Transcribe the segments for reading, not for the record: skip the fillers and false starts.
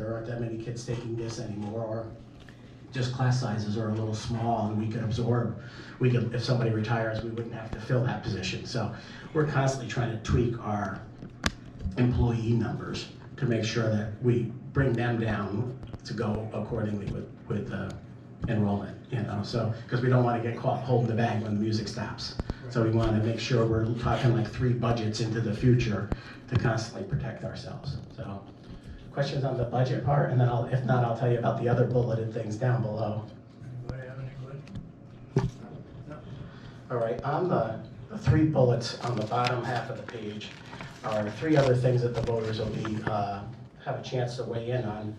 there aren't that many kids taking this anymore, or just class sizes are a little small and we could absorb, if somebody retires, we wouldn't have to fill that position. So we're constantly trying to tweak our employee numbers to make sure that we bring them down to go accordingly with enrollment, so, because we don't want to get caught holding the bag when the music stops. So we want to make sure we're talking like 3 budgets into the future to constantly protect ourselves. So, questions on the budget part, and then if not, I'll tell you about the other bulleted things down below. Anybody have any questions? No. All right, on the 3 bullets on the bottom half of the page are 3 other things that the voters will be have a chance to weigh in on.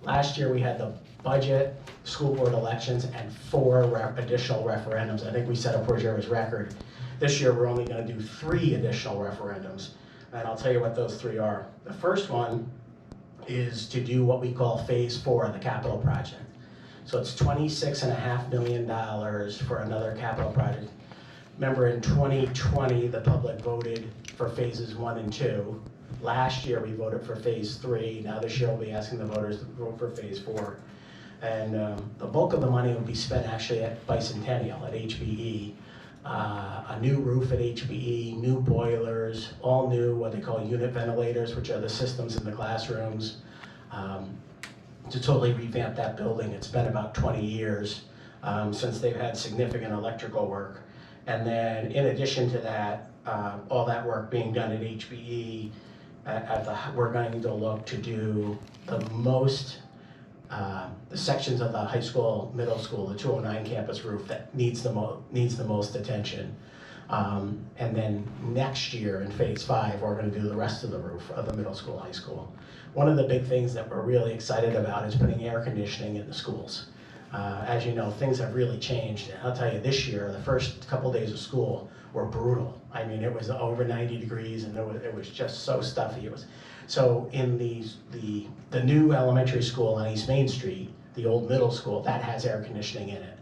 Last year we had the budget, school board elections, and 4 additional referendums. I think we set a Porgero's record. This year we're only going to do 3 additional referendums, and I'll tell you what those 3 are. The first one is to do what we call phase 4 of the capital project. So it's $26.5 million for another capital project. Remember, in 2020 the public voted for phases 1 and 2. Last year we voted for phase 3. Now this year we'll be asking the voters to vote for phase 4. And the bulk of the money will be spent actually at Bicentennial, at HBE. A new roof at HBE, new boilers, all new what they call unit ventilators, which are the systems in the classrooms. To totally revamp that building. It's been about 20 years since they've had significant electrical work. And then in addition to that, all that work being done at HBE, we're going to look to do the sections of the high school, middle school, the 209 campus roof that needs the most attention. And then next year in phase 5, we're going to do the rest of the roof of the middle school, high school. One of the big things that we're really excited about is putting air conditioning in the schools. As you know, things have really changed. And I'll tell you, this year, the first couple days of school were brutal. I mean, it was over 90 degrees and it was just so stuffy. So in the new elementary school on East Main Street, the old middle school, that has air conditioning in it.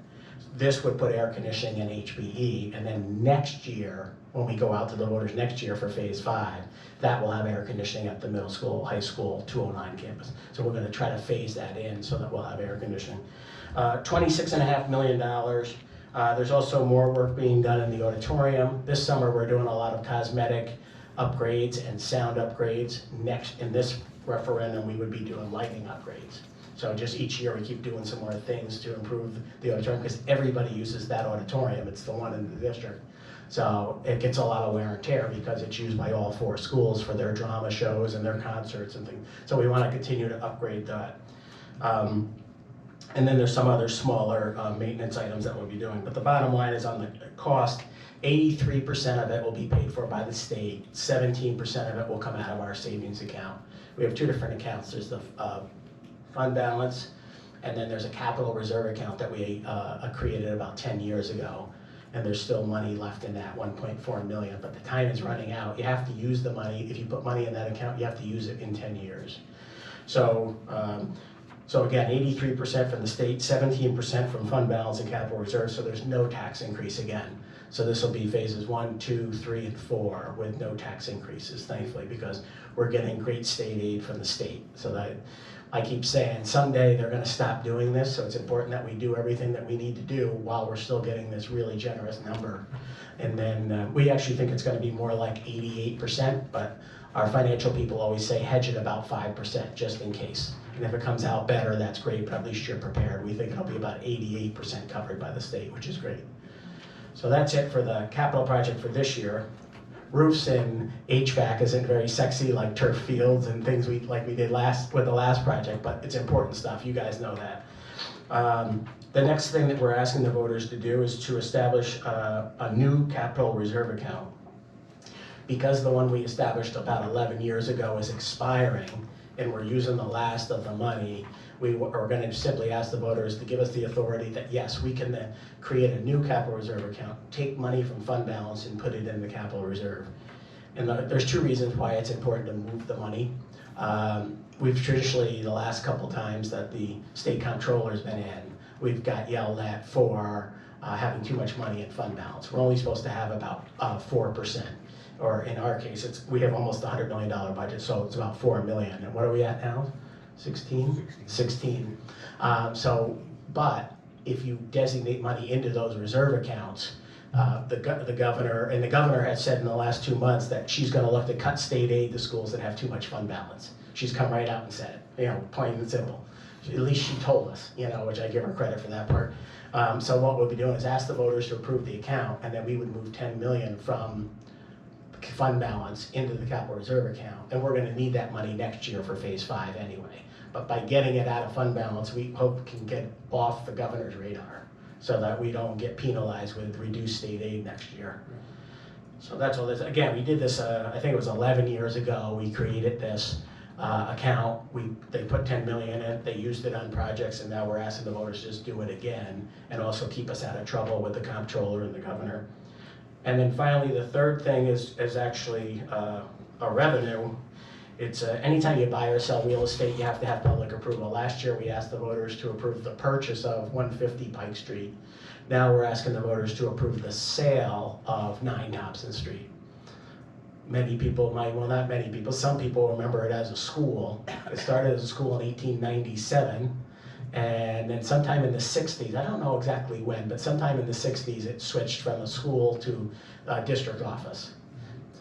This would put air conditioning in HBE, and then next year, when we go out to the voters next year for phase 5, that will have air conditioning at the middle school, high school, 209 campus. So we're going to try to phase that in so that we'll have air conditioning. $26.5 million. There's also more work being done in the auditorium. This summer we're doing a lot of cosmetic upgrades and sound upgrades. Next, in this referendum, we would be doing lighting upgrades. So just each year we keep doing some more things to improve the auditorium, because everybody uses that auditorium. It's the one in the district. So it gets a lot of wear and tear because it's used by all 4 schools for their drama shows and their concerts and things. So we want to continue to upgrade that. And then there's some other smaller maintenance items that we'll be doing. But the bottom line is on the cost, 83% of it will be paid for by the state. 17% of it will come out of our savings account. We have 2 different accounts. There's the fund balance, and then there's a capital reserve account that we created about 10 years ago. And there's still money left in that, 1.4 million, but the time is running out. You have to use the money. If you put money in that account, you have to use it in 10 years. So again, 83% from the state, 17% from fund balance and capital reserve, so there's no tax increase again. So this will be phases 1, 2, 3, and 4 with no tax increases, thankfully, because we're getting great state aid from the state. So that I keep saying someday they're going to stop doing this, so it's important that we do everything that we need to do while we're still getting this really generous number. And then we actually think it's going to be more like 88%, but our financial people always say hedge it about 5% just in case. And if it comes out better, that's great, but at least you're prepared. We think it'll be about 88% covered by the state, which is great. So that's it for the capital project for this year. Roofs and HVAC isn't very sexy like turf fields and things like we did with the last project, but it's important stuff. You guys know that. The next thing that we're asking the voters to do is to establish a new capital reserve account. Because the one we established about 11 years ago is expiring and we're using the last of the money, we are going to simply ask the voters to give us the authority that yes, we can then create a new capital reserve account, take money from fund balance and put it in the capital reserve. And there's 2 reasons why it's important to move the money. We've traditionally, the last couple times that the state comptroller's been in, we've got yelled at for having too much money in fund balance. We're only supposed to have about 4%. Or in our case, we have almost a $100 million budget, so it's about $4 million. And what are we at now? 16? 16. But if you designate money into those reserve accounts, the governor has said in the last 2 months that she's going to look to cut state aid to schools that have too much fund balance. She's come right out and said it, plain and simple. At least she told us, which I give her credit for that part. So what we'll be doing is ask the voters to approve the account, and then we would move 10 million from fund balance into the capital reserve account, and we're going to need that money next year for phase 5 anyway. But by getting it out of fund balance, we hope can get off the governor's radar so that we don't get penalized with reduced state aid next year. So that's all this. Again, we did this, I think it was 11 years ago, we created this account. They put 10 million in it, they used it on projects, and now we're asking the voters to just do it again and also keep us out of trouble with the comptroller and the governor. And then finally, the third thing is actually a revenue. It's anytime you buy or sell real estate, you have to have public approval. Last year, we asked the voters to approve the purchase of 150 Pike Street. Now we're asking the voters to approve the sale of 9 Hobson Street. Many people might, well, not many people, some people remember it as a school. It started as a school in 1897, and then sometime in the 60s, I don't know exactly when, but sometime in the 60s, it switched from a school to a district office.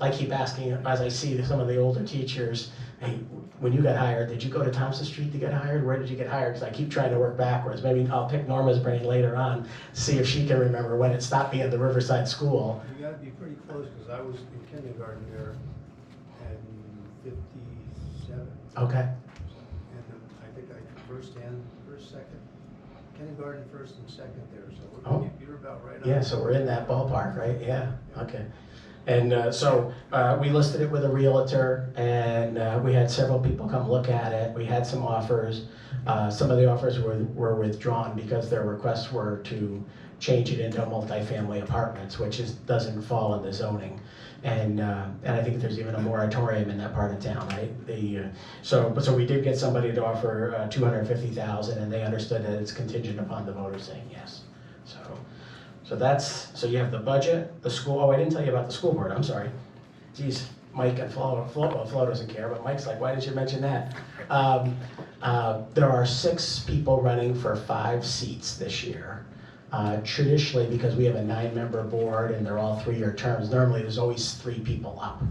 I keep asking, as I see some of the older teachers, hey, when you got hired, did you go to Thompson Street to get hired? Where did you get hired? Because I keep trying to work backwards. Maybe I'll pick Norma's brain later on, see if she can remember when it stopped being the Riverside School. You gotta be pretty close, because I was in kindergarten there in 57. Okay. And I think second, kindergarten, first and second there, so you're about right on. Yeah, so we're in that ballpark, right? Yeah, okay. And so we listed it with a realtor, and we had several people come look at it. We had some offers. Some of the offers were withdrawn because their requests were to change it into multifamily apartments, which doesn't fall in the zoning. And I think there's even a moratorium in that part of town, right? So we did get somebody to offer $250,000, and they understood that it's contingent upon the voters saying yes. So you have the budget, the school. Oh, I didn't tell you about the school board. I'm sorry. Geez, Mike and Flo doesn't care, but Mike's like, why didn't you mention that? There are 6 people running for 5 seats this year. Traditionally, because we have a 9-member board and they're all 3-year terms, normally there's always 3 people up.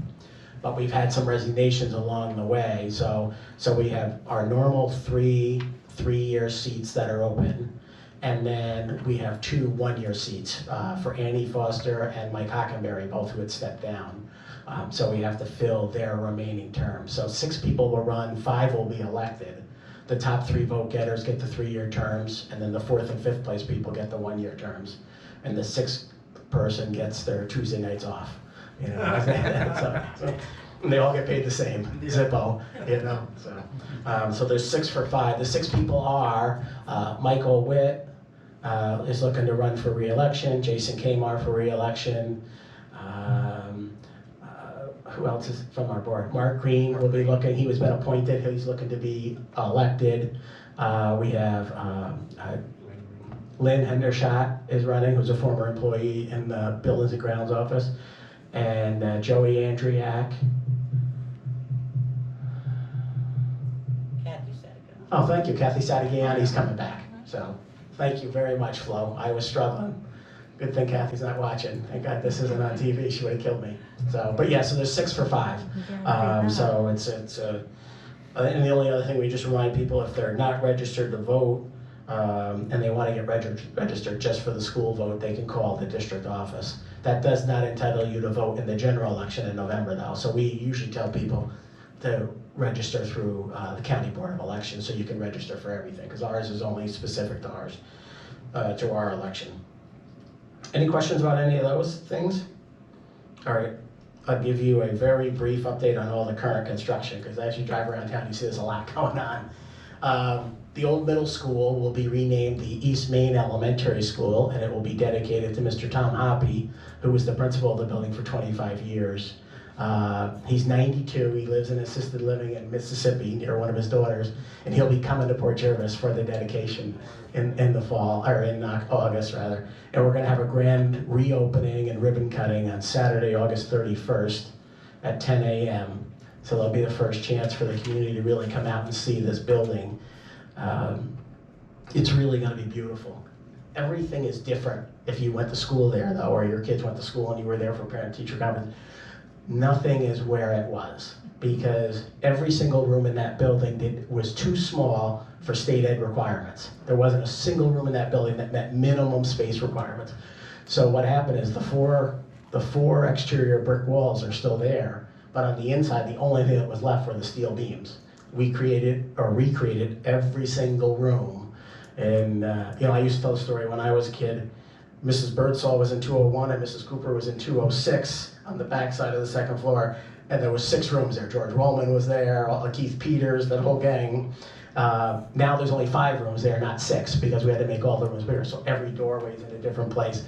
But we've had some resignations along the way, so we have our normal 3-year seats that are open. And then we have 2 one-year seats for Annie Foster and Mike Hockenberry, both who had stepped down. So we have to fill their remaining terms. So 6 people will run, 5 will be elected. The top 3 vote getters get the 3-year terms, and then the 4th and 5th place people get the 1-year terms. And the 6th person gets their Tuesday nights off. And they all get paid the same, Zippo, So there's 6 for 5. The 6 people are Michael Witt is looking to run for re-election, Jason Kamar for re-election. Who else is from our board? Mark Green will be looking, he was been appointed, he's looking to be elected. We have Lynn Hendershot is running, who's a former employee in the Buildings and Grounds office. And Joey Andriak. Kathy Sadigan. Oh, thank you, Kathy Sadigan, he's coming back. So, thank you very much, Flo. I was struggling. Good thing Kathy's not watching. Thank God this isn't on TV, she would have killed me. So, but yeah, so there's 6 for 5. So it's and the only other thing, we just remind people, if they're not registered to vote, and they want to get registered just for the school vote, they can call the district office. That does not entitle you to vote in the general election in November, though. So we usually tell people to register through the County Board of Elections, so you can register for everything, because ours is only specific to ours, to our election. Any questions about any of those things? All right, I'll give you a very brief update on all the current construction, because as you drive around town, you see there's a lot going on. The old middle school will be renamed the East Main Elementary School, and it will be dedicated to Mr. Tom Hoppy, who was the principal of the building for 25 years. He's 92, he lives in assisted living in Mississippi near one of his daughters, and he'll be coming to Port Jervis for the dedication in the fall, or in August rather. And we're gonna have a grand reopening and ribbon cutting on Saturday, August 31st at 10 a.m. So that'll be the first chance for the community to really come out and see this building. It's really going to be beautiful. Everything is different if you went to school there, though, or your kids went to school and you were there for parent-teacher conference. Nothing is where it was, because every single room in that building was too small for state ed requirements. There wasn't a single room in that building that met minimum space requirements. So what happened is the four exterior brick walls are still there, but on the inside, the only thing that was left were the steel beams. We created or recreated every single room. And I used to tell the story when I was a kid. Mrs. Birdsall was in 201 and Mrs. Cooper was in 206 on the back side of the second floor. And there was 6 rooms there. George Rollman was there, Keith Peters, that whole gang. Now there's only 5 rooms there, not 6, because we had to make all the rooms bigger. So every doorway is in a different place.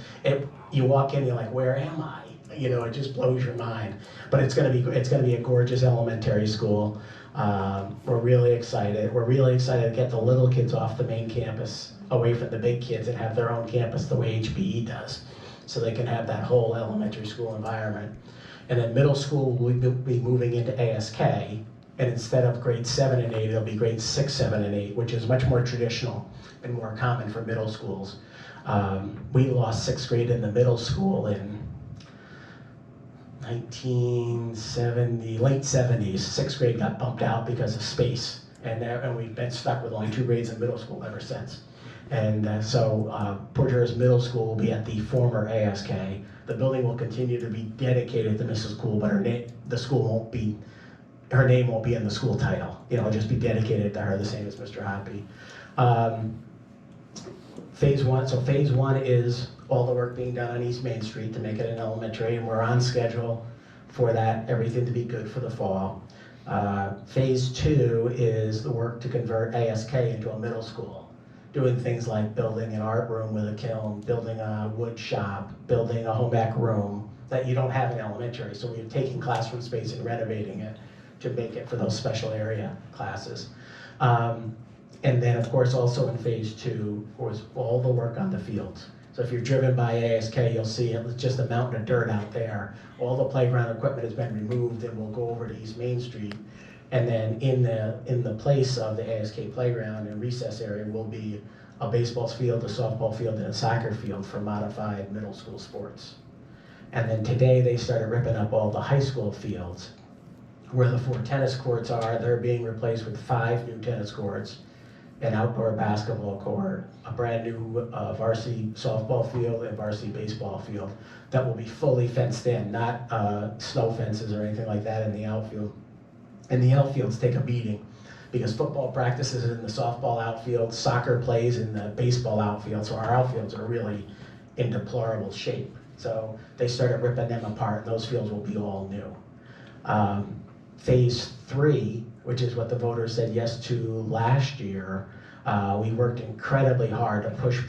You walk in, you're like, where am I? It just blows your mind. But it's gonna be a gorgeous elementary school. We're really excited. We're really excited to get the little kids off the main campus, away from the big kids, and have their own campus the way HPE does, so they can have that whole elementary school environment. And then middle school will be moving into ASK, and instead of grades 7 and 8, it'll be grades 6, 7, and 8, which is much more traditional and more common for middle schools. We lost 6th grade in the middle school in 1970, late 70s. 6th grade got bumped out because of space, and we've been stuck with only 2 grades in middle school ever since. And so Port Jervis Middle School will be at the former ASK. The building will continue to be dedicated to Mrs. Cool, but her name won't be in the school title. It'll just be dedicated to her, the same as Mr. Hoppy. Phase 1, so phase 1 is all the work being done on East Main Street to make it an elementary, and we're on schedule for that, everything to be good for the fall. Phase 2 is the work to convert ASK into a middle school, doing things like building an art room with a kiln, building a wood shop, building a home ec room that you don't have in elementary. So we're taking classroom space and renovating it to make it for those special area classes. And then, of course, also in phase 2 was all the work on the fields. So if you're driven by ASK, you'll see it's just a mountain of dirt out there. All the playground equipment has been removed, and we'll go over to East Main Street. And then in the place of the ASK playground and recess area will be a baseball field, a softball field, and a soccer field for modified middle school sports. And then today they started ripping up all the high school fields. Where the 4 tennis courts are, they're being replaced with 5 new tennis courts, an outdoor basketball court, a brand new varsity softball field, and varsity baseball field that will be fully fenced in, not snow fences or anything like that in the outfield. And the outfields take a beating because football practices in the softball outfield, soccer plays in the baseball outfield, so our outfields are really in deplorable shape. So they started ripping them apart, and those fields will be all new. Phase 3, which is what the voters said yes to last year, we worked incredibly hard to push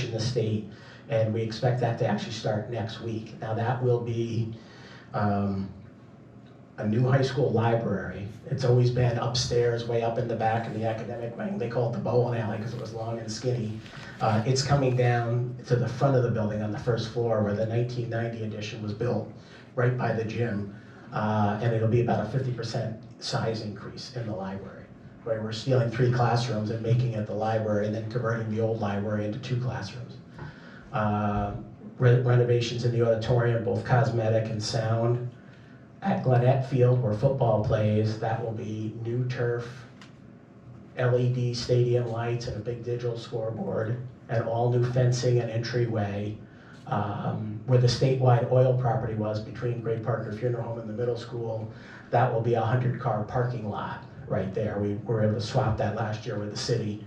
in the state, and we expect that to actually start next week. Now that will be a new high school library. It's always been upstairs, way up in the back in the academic wing. They call it the bowling alley because it was long and skinny. It's coming down to the front of the building on the first floor where the 1990 edition was built, right by the gym. And it'll be about a 50% size increase in the library, where we're stealing 3 classrooms and making it the library and then converting the old library into 2 classrooms. Renovations in the auditorium, both cosmetic and sound. At Gwinnett Field, where football plays, that will be new turf, LED stadium lights, and a big digital scoreboard, and all new fencing and entryway. Where the statewide oil property was between Great Parker Funeral Home and the middle school, that will be a 100-car parking lot right there. We were able to swap that last year with the city.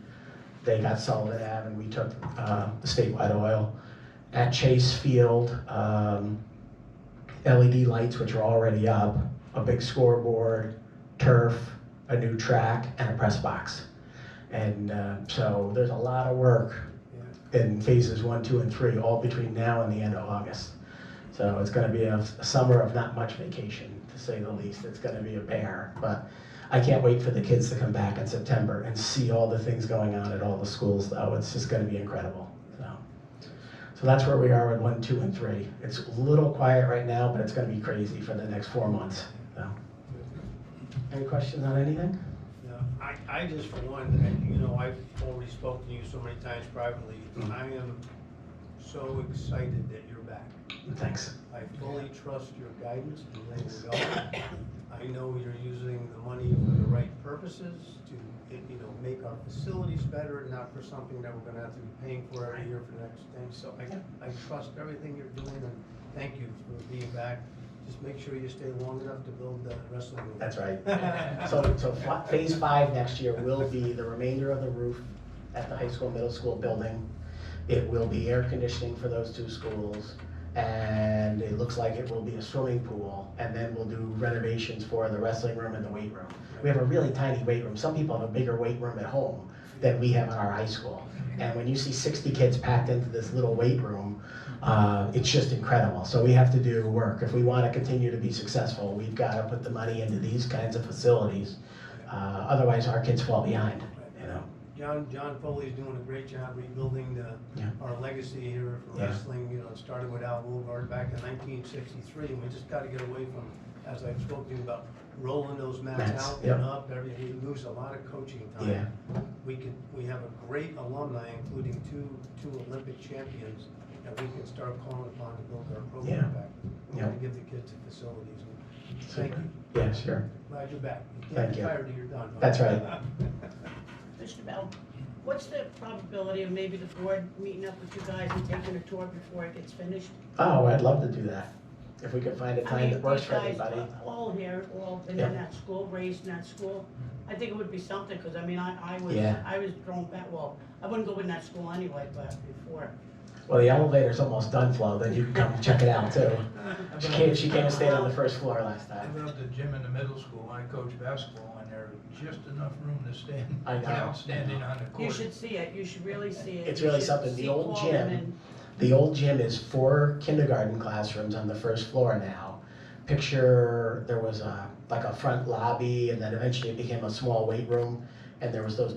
They got Sullivan Ave, and we took the statewide oil. At Chase Field, LED lights, which are already up, a big scoreboard, turf, a new track, and a press box. And so there's a lot of work in phases 1, 2, and 3, all between now and the end of August. So it's going to be a summer of not much vacation, to say the least. It's going to be a bear, but I can't wait for the kids to come back in September and see all the things going on at all the schools, though. It's just going to be incredible. So that's where we are with 1, 2, and 3. It's a little quiet right now, but it's going to be crazy for the next 4 months. So. Any questions on anything? Yeah, I just, for one, you know, I've already spoken to you so many times privately. I am so excited that you're back. Thanks. I fully trust your guidance and letting it go. I know you're using the money for the right purposes to, you know, make our facilities better, not for something that we're gonna have to be paying for every year for the next thing. So I trust everything you're doing, and thank you for being back. Just make sure you stay long enough to build the wrestling room. That's right. So phase 5 next year will be the remainder of the roof at the high school, middle school building. It will be air conditioning for those 2 schools, and it looks like it will be a swimming pool, and then we'll do renovations for the wrestling room and the weight room. We have a really tiny weight room. Some people have a bigger weight room at home than we have in our high school. And when you see 60 kids packed into this little weight room, it's just incredible. So we have to do work. If we want to continue to be successful, we've got to put the money into these kinds of facilities. Otherwise, our kids fall behind, you know. John Foley's doing a great job rebuilding our legacy here for wrestling. You know, it started with Al Woolgard back in 1963, and we just got to get away from, as I've spoken to you about, rolling those mats out and up. We lose a lot of coaching time. Yeah. We have a great alumni, including two Olympic champions, that we can start calling upon to build our program back. We want to give the kids the facilities. Thank you. Yeah, sure. Glad you're back. You Thank can't you. retire till you're done. That's right. Mr. Bell, what's the probability of maybe the board meeting up with you guys and taking a tour before it gets finished? Oh, I'd love to do that. If we could find a I time mean, that works these for guys everybody. all here, all been Yeah. in that school, raised in that school. I think it would be something, because I mean, I Yeah. was thrown back, well, I wouldn't go in that school anyway, but before. Well, the elevator's almost done, Flo, then you can come check it out too. She came and stayed on the first floor last I time. love the gym in the middle school. I coach basketball, and there's just enough room to stand I know. without standing on the court. You should see it, you should really see it. It's You really should something. The see old Coleman gym, and- the old gym is 4 kindergarten classrooms on the first floor now. Picture, there was like a front lobby, and then eventually it became a small weight room, and there was those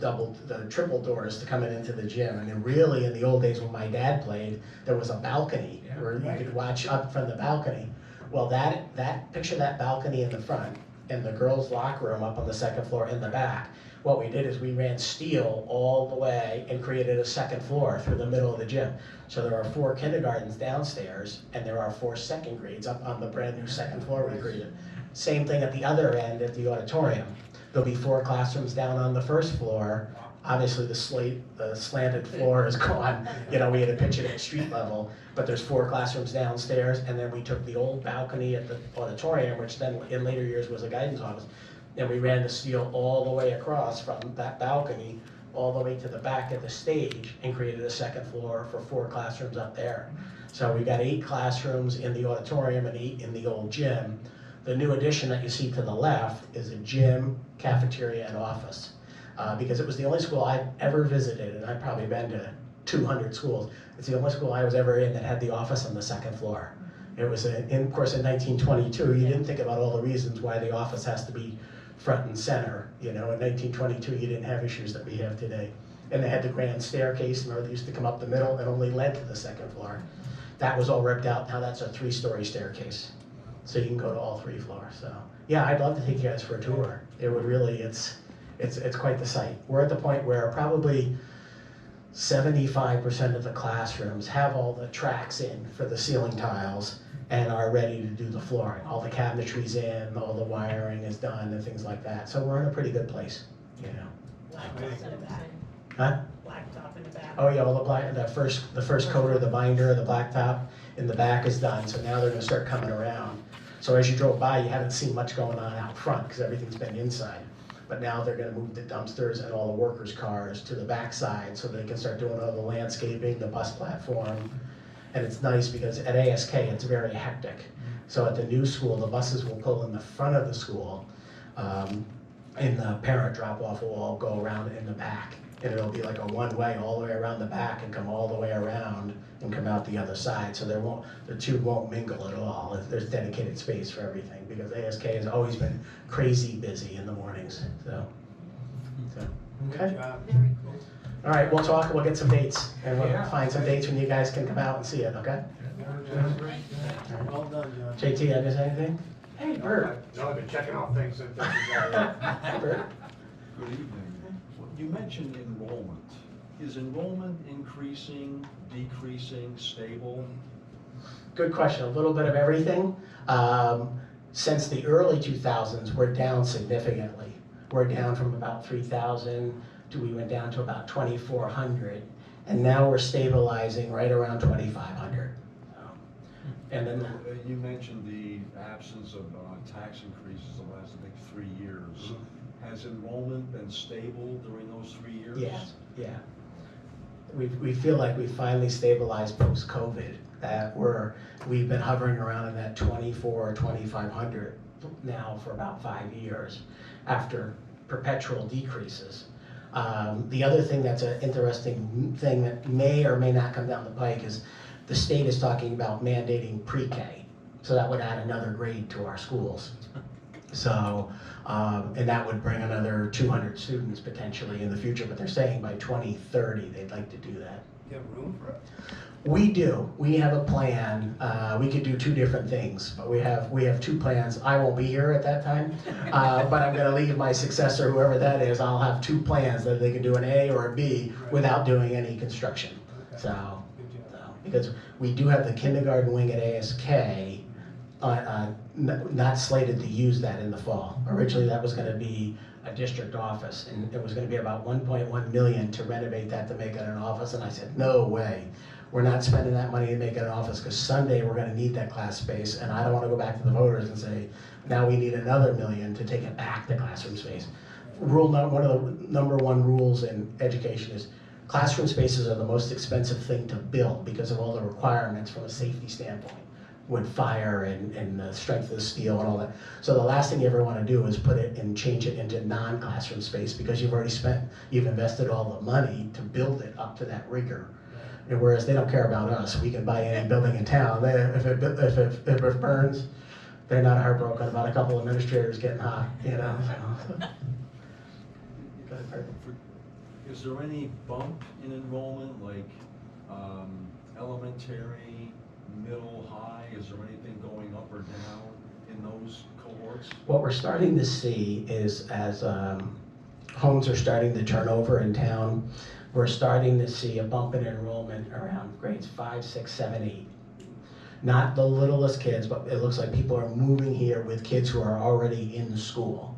triple doors to come into the gym. And then really, in the old days when my dad played, there was a balcony where you could watch up from the balcony. Well, picture that balcony in the front, and the girls' locker room up on the second floor in the back. What we did is we ran steel all the way and created a second floor through the middle of the gym. So there are 4 kindergartens downstairs, and there are 4 second grades up on the brand new second floor we created. Same thing at the other end at the auditorium. There'll be 4 classrooms down on the first floor. Obviously the slanted floor is gone. You know, we had to pitch it at street level, but there's 4 classrooms downstairs, and then we took the old balcony at the auditorium, which then in later years was a guidance office, and we ran the steel all the way across from that balcony all the way to the back of the stage and created a second floor for 4 classrooms up there. So we got 8 classrooms in the auditorium and 8 in the old gym. The new addition that you see to the left is a gym, cafeteria, and office. Because it was the only school I've ever visited, and I've probably been to 200 schools. It's the only school I was ever in that had the office on the second floor. It was, of course, in 1922, you didn't think about all the reasons why the office has to be front and center. You know, in 1922, you didn't have issues that we have today. And they had the grand staircase, remember, they used to come up the middle and only led to the second floor. That was all ripped out, now that's a 3-story staircase. So you can go to all 3 floors, so. Yeah, I'd love to take you guys for a tour. It would really, it's quite the sight. We're at the point where probably 75% of the classrooms have all the tracks in for the ceiling tiles and are ready to do the flooring. All the cabinetry's in, all the wiring is done and things like that. So we're in a pretty good place, you know. Blacktop in the back. Huh? Blacktop in the back. Oh yeah, all the first coat of the binder, the blacktop in the back is done. So now they're gonna start coming around. So as you drove by, you haven't seen much going on out front because everything's been inside. But now they're gonna move the dumpsters and all the workers' cars to the backside so they can start doing all the landscaping, the bus platform. And it's nice because at ASK, it's very hectic. So at the new school, the buses will pull in the front of the school, and the parent drop-off will all go around in the back. And it'll be like a one-way all the way around the back and come all the way around and come out the other side. So the 2 won't mingle at all. There's dedicated space for everything because ASK has always been crazy busy in the mornings, so. Good Okay. job. Very cool. All right, we'll talk, we'll get some dates, and we'll Yeah. find some dates when you guys can come out and see it, okay? Well done, John. JT, I miss anything? Hey, Bert. No, I've been checking off things since. Hey, Bert. Good evening. You mentioned enrollment. Is enrollment increasing, decreasing, stable? Good question. A little bit of everything. Since the early 2000s, we're down significantly. We're down from about 3,000 we went down to about 2,400, and now we're stabilizing right around 2,500. And then You mentioned the absence of tax increases the last, I think, 3 years. Has enrollment been stable during those 3 years? yes, yeah. We feel like we finally stabilized post-COVID. That we've been hovering around in that 2,500 now for about 5 years after perpetual decreases. The other thing that's an interesting thing that may or may not come down the pike is the state is talking about mandating pre-K. So that would add another grade to our schools. So, and that would bring another 200 students potentially in the future, but they're saying by 2030 they'd like to do that. You have room for it? We do. We have a plan. We could do two different things, but we have two plans. I won't be here at that time, but I'm going to leave my successor, whoever that is. I'll have two plans that they can do an A or a B without doing any construction. Okay. So, Good job. because we do have the kindergarten wing at ASK, not slated to use that in the fall. Originally, that was going to be a district office, and it was going to be about 1.1 million to renovate that to make it an office. And I said, no way. We're not spending that money to make it an office, because Sunday we're going to need that class space, and I don't want to go back to the voters and say, now we need another million to take it back to classroom space. One of the number one rules in education is classroom spaces are the most expensive thing to build because of all the requirements from a safety standpoint, with fire and the strength of the steel and all that. So the last thing you ever want to do is put it and change it into non-classroom space, because you've invested all the money to build it up to that rigor. And whereas they don't care about us, we can buy any building in town. If it burns, they're not heartbroken about a couple administrators getting hot, you know. Is there any bump in enrollment, like elementary, middle, high? Is there anything going up or down in those cohorts? What we're starting to see is as homes are starting to turn over in town, we're starting to see a bump in enrollment around grades 5, 6, 7, 8. Not the littlest kids, but it looks like people are moving here with kids who are already in school.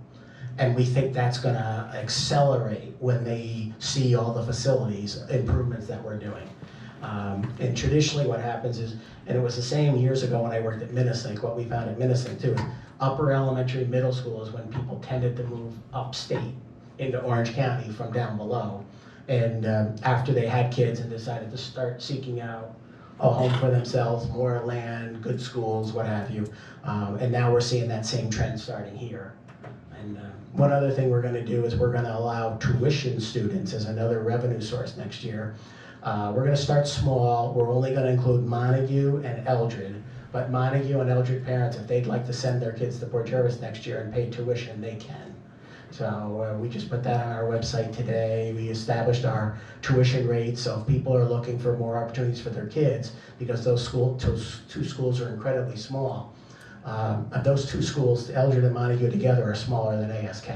And we think that's gonna accelerate when they see all the facilities improvements that we're doing. And traditionally what happens is, and it was the same years ago when I worked at Minnesink, what we found at Minnesink too, upper elementary, middle school is when people tended to move upstate into Orange County from down below. And after they had kids and decided to start seeking out a home for themselves, more land, good schools, what have you. And now we're seeing that same trend starting here. And one other thing we're gonna do is we're gonna allow tuition students as another revenue source next year. We're gonna start small. We're only gonna include Montague and Eldred. But Montague and Eldred parents, if they'd like to send their kids to Port Jervis next year and pay tuition, they can. So we just put that on our website today. We established our tuition rates, so if people are looking for more opportunities for their kids, because those two schools are incredibly small. Those two schools, Eldred and Montague together, are smaller than ASK.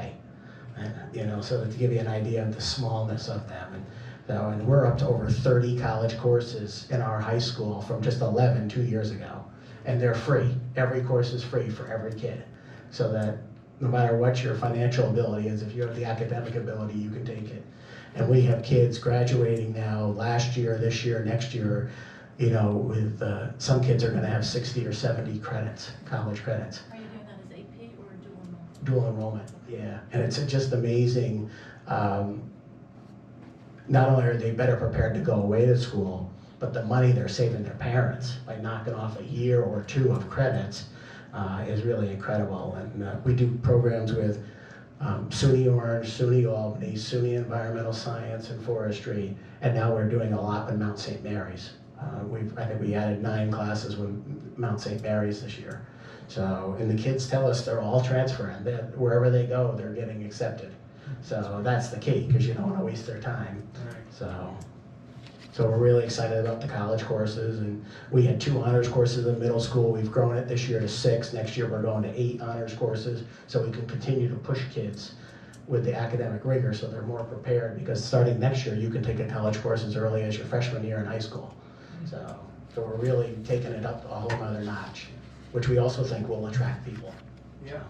And, you know, so to give you an idea of the smallness of them. And we're up to over 30 college courses in our high school from just 11 2 years ago. And they're free. Every course is free for every kid. So that no matter what your financial ability is, if you have the academic ability, you can take it. And we have kids graduating now last year, this year, next year, you know, with some kids are gonna have 60 or 70 credits, college credits. Are you doing that as AP or dual enrollment? Dual enrollment, yeah. And it's just amazing. Not only are they better prepared to go away to school, but the money they're saving their parents by knocking off a year or two of credits is really incredible. And we do programs with SUNY Orange, SUNY Albany, SUNY Environmental Science and Forestry, and now we're doing a lot with Mount St. Mary's. I think we added 9 classes with Mount St. Mary's this year. So, and the kids tell us they're all transferring. That wherever they go, they're getting accepted. So that's the key, because you don't want to waste their time. So. So we're really excited about the college courses, and we had 2 honors courses in middle school. We've grown it this year to 6. Next year we're going to 8 honors courses, so we can continue to push kids with the academic rigor so they're more prepared, because starting next year you can take a college course as early as your freshman year in high school. So we're really taking it up a whole nother notch, which we also think will attract people. Yeah.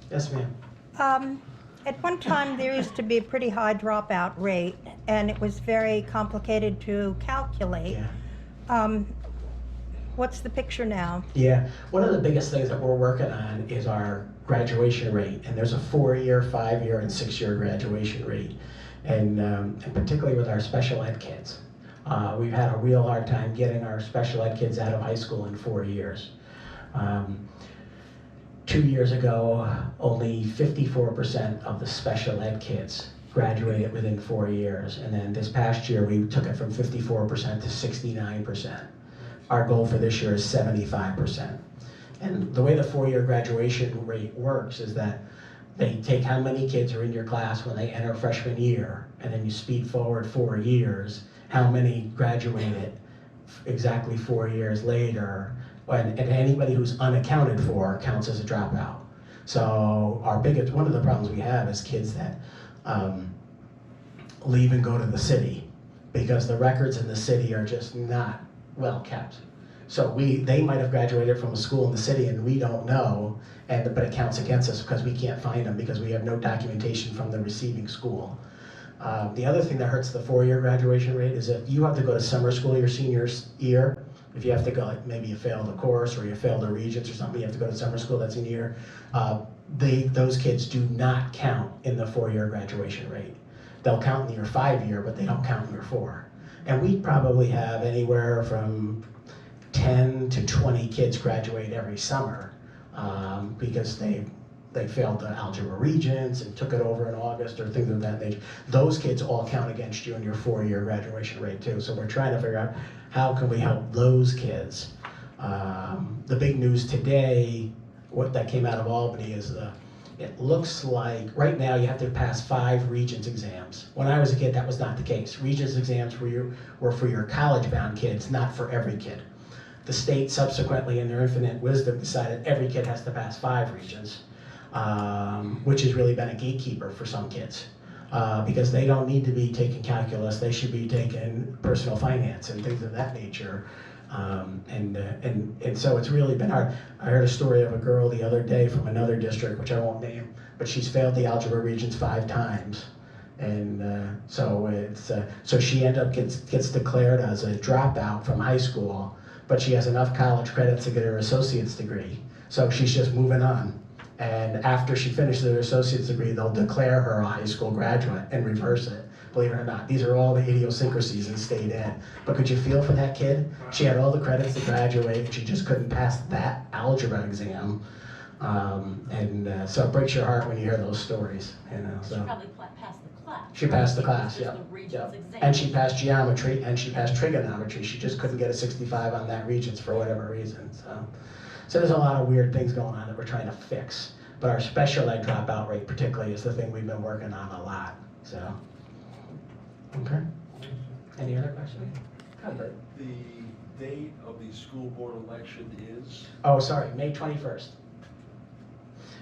Yes, ma'am. At one time, there used to be a pretty high dropout rate, and it was very complicated to calculate. Yeah. What's the picture now? Yeah, one of the biggest things that we're working on is our graduation rate, and there's a 4-year, 5-year, and 6-year graduation rate, and particularly with our special ed kids. We've had a real hard time getting our special ed kids out of high school in 4 years. 2 years ago, only 54% of the special ed kids graduated within 4 years, and then this past year we took it from 54% to 69%. Our goal for this year is 75%. And the way the 4-year graduation rate works is that they take how many kids are in your class when they enter freshman year, and then you speed forward 4 years, how many graduated exactly 4 years later, and anybody who's unaccounted for counts as a dropout. So one of the problems we have is kids that leave and go to the city, because the records in the city are just not well kept. So they might have graduated from a school in the city and we don't know, but it counts against us because we can't find them because we have no documentation from the receiving school. The other thing that hurts the 4-year graduation rate is if you have to go to summer school your senior year, if you have to go, like maybe you failed a course or you failed a Regents or something, you have to go to summer school that senior year, those kids do not count in the 4-year graduation rate. They'll count in your 5-year, but they don't count in your 4. And we probably have anywhere from 10 to 20 kids graduate every summer because they failed the algebra Regents and took it over in August or things of that nature. Those kids all count against you in your 4-year graduation rate too. So we're trying to figure out how can we help those kids. The big news today, what that came out of Albany is it looks like right now you have to pass 5 Regents exams. When I was a kid, that was not the case. Regents exams were for your college-bound kids, not for every kid. The state subsequently, in their infinite wisdom, decided every kid has to pass 5 Regents, which has really been a gatekeeper for some kids. Because they don't need to be taking calculus, they should be taking personal finance and things of that nature. And so it's really been hard. I heard a story of a girl the other day from another district, which I won't name, but she's failed the algebra Regents 5 times. And so she gets declared as a dropout from high school, but she has enough college credits to get her associate's degree. So she's just moving on. And after she finishes her associate's degree, they'll declare her a high school graduate and reverse it. Believe it or not, these are all the idiosyncrasies in state ed. But could you feel for that kid? She had all the credits to graduate, and she just couldn't pass that algebra exam. So it breaks your heart when you hear those stories. You know, She so. probably passed the class. She passed the right? class, It was yeah. just the Regents Yeah. exam. And she passed geometry, and she passed trigonometry. She just couldn't get a 65 on that Regents for whatever reason. So there's a lot of weird things going on that we're trying to fix. But our special ed dropout rate particularly is the thing we've been working on a lot, so. Okay. Any other questions? The date of the school board election is? Oh, sorry, May 21st.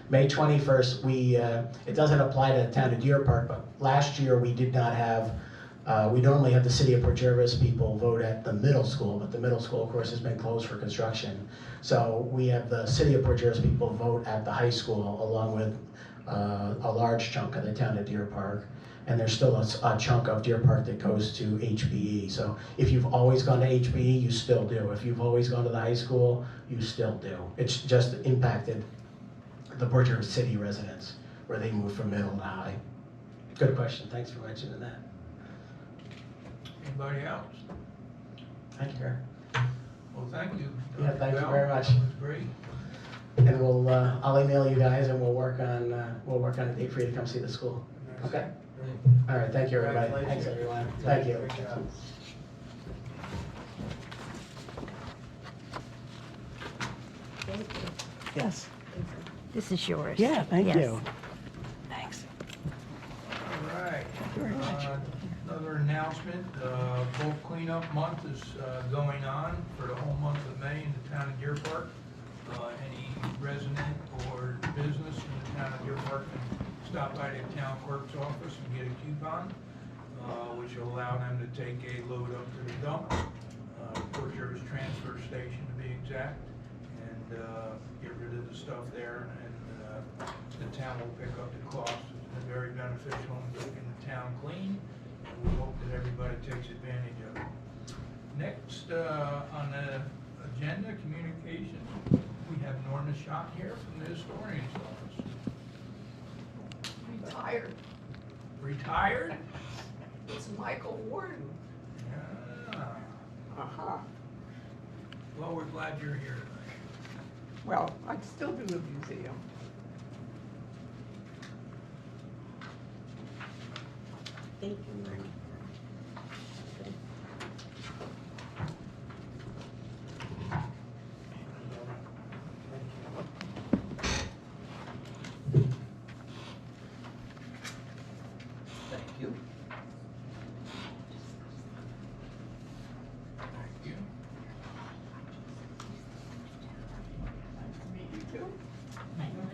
May 21st, it doesn't apply to the town of Deerpark, but last year we did not have, we normally have the city of Port Jervis people vote at the middle school, but the middle school, of course, has been closed for construction. So we have the city of Port Jervis people vote at the high school along with a large chunk of the town of Deerpark. And there's still a chunk of Deerpark that goes to HBE. So if you've always gone to HBE, you still do. If you've always gone to the high school, you still do. It's just impacted the Port Jervis city residents where they move from middle to high. Good question, thanks for mentioning that. Anybody else? Thank you, Eric. Well, thank you. Yeah, thank you Dr. very Bell. much. That was great. And I'll email you guys and we'll work on a date for you to come see the school. Okay? All right, thank you, everybody. Thanks, everyone. Thank you. Great job. Thank you. Yes. This is yours. Yeah, thank Yes. you. Thanks. All right. Very much. Another announcement, bulk cleanup month is going on for the whole month of May in the town of Deerpark. Any resident or business in the town of Deerpark can stop by the town clerk's office and get a coupon, which will allow them to take a load up to the dump, Port Jervis transfer station to be exact, and get rid of the stuff there, and the town will pick up the cost. It's been very beneficial in keeping the town clean, and we hope that everybody takes advantage of it. Next on the agenda, communications, we have Norma Schott here from the historian's office. Retired. Retired? It's Michael Warden. Yeah. Uh-huh. Well, we're glad you're here tonight. Well, I still do the museum. Thank you, Mary. Thank you. Thank you. Nice to meet you too. Thank you.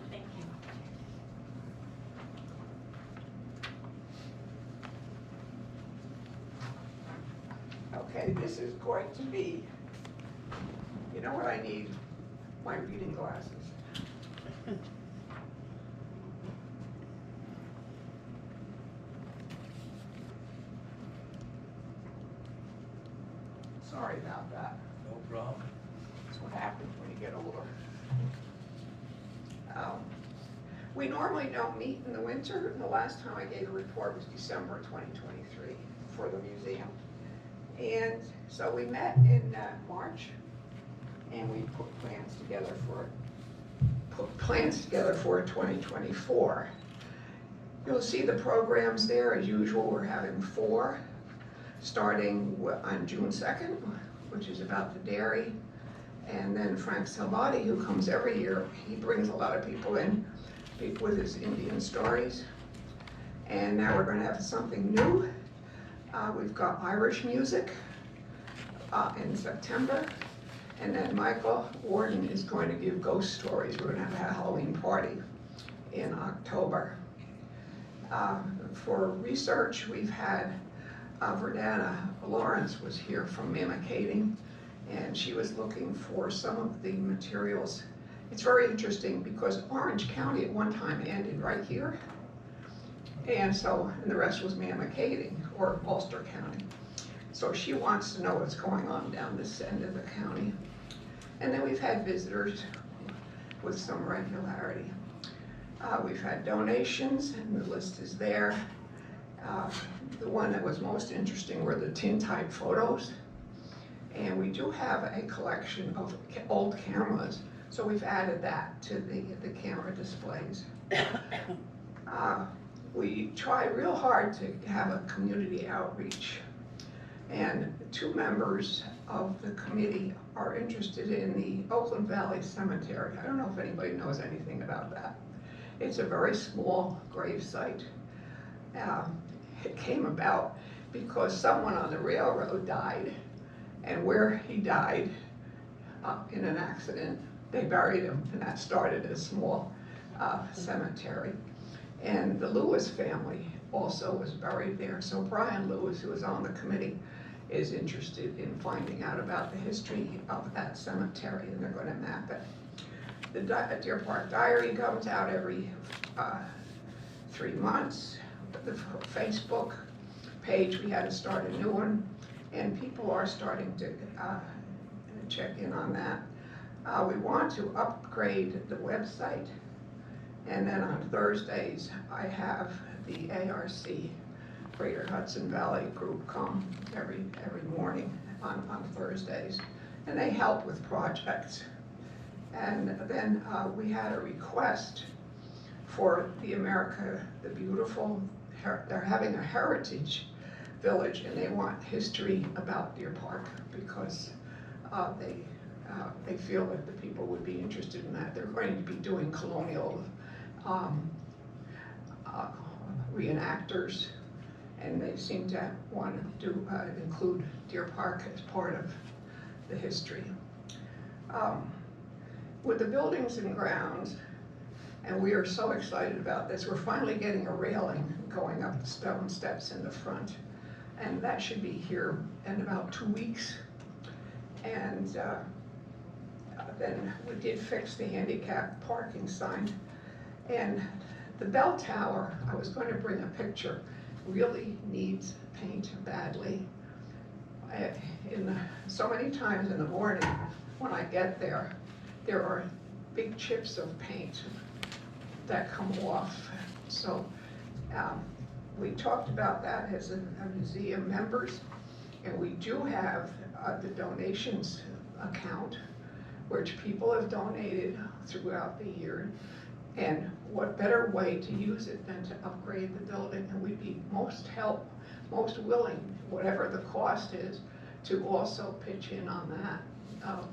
Okay, this is going to be, you know what I need? My reading glasses. Sorry about that. No problem. That's what happens when you get older. We normally don't meet in the winter. The last time I gave a report was December 2023 for the museum. And so we met in March, and we put plans together for 2024. You'll see the programs there. As usual, we're having 4, starting on June 2nd, which is about the dairy. And then Frank Salvati, who comes every year, he brings a lot of people in with his Indian stories. And now we're gonna have something new. We've got Irish music in September. And then Michael Warden is going to give ghost stories. We're gonna have a Halloween party in October. For research, we've had Verdana Lawrence was here from Mamakating, and she was looking for some of the materials. It's very interesting because Orange County at one time ended right here. And the rest was Mamakating or Ulster County. So she wants to know what's going on down this end of the county. And then we've had visitors with some regularity. We've had donations, and the list is there. The one that was most interesting were the tintype photos. And we do have a collection of old cameras, so we've added that to the camera displays. We try real hard to have a community outreach. And 2 members of the committee are interested in the Oakland Valley Cemetery. I don't know if anybody knows anything about that. It's a very small grave site. It came about because someone on the railroad died, and where he died in an accident, they buried him, and that started a small cemetery. And the Lewis family also was buried there. So Brian Lewis, who is on the committee, is interested in finding out about the history of that cemetery, and they're going to map it. The Deerpark Diary comes out every 3 months. The Facebook page, we had to start a new one, and people are starting to check in on that. We want to upgrade the website, and then on Thursdays, I have the ARC, Greater Hudson Valley Group, come every morning on Thursdays, and they help with projects. And then we had a request for the America the Beautiful. They're having a heritage village, and they want history about Deerpark because they feel that the people would be interested in that. They're going to be doing colonial reenactors, and they seem to want to include Deerpark as part of the history. With the buildings and grounds, and we are so excited about this, we're finally getting a railing going up the stone steps in the front, and that should be here in about 2 weeks. And then we did fix the handicap parking sign. And the bell tower, I was going to bring a picture, really needs paint badly. So many times in the morning when I get there, there are big chips of paint that come off. So we talked about that as a museum members, and we do have the donations account, which people have donated throughout the year. And what better way to use it than to upgrade the building? And we'd be most willing, whatever the cost is, to also pitch in on that,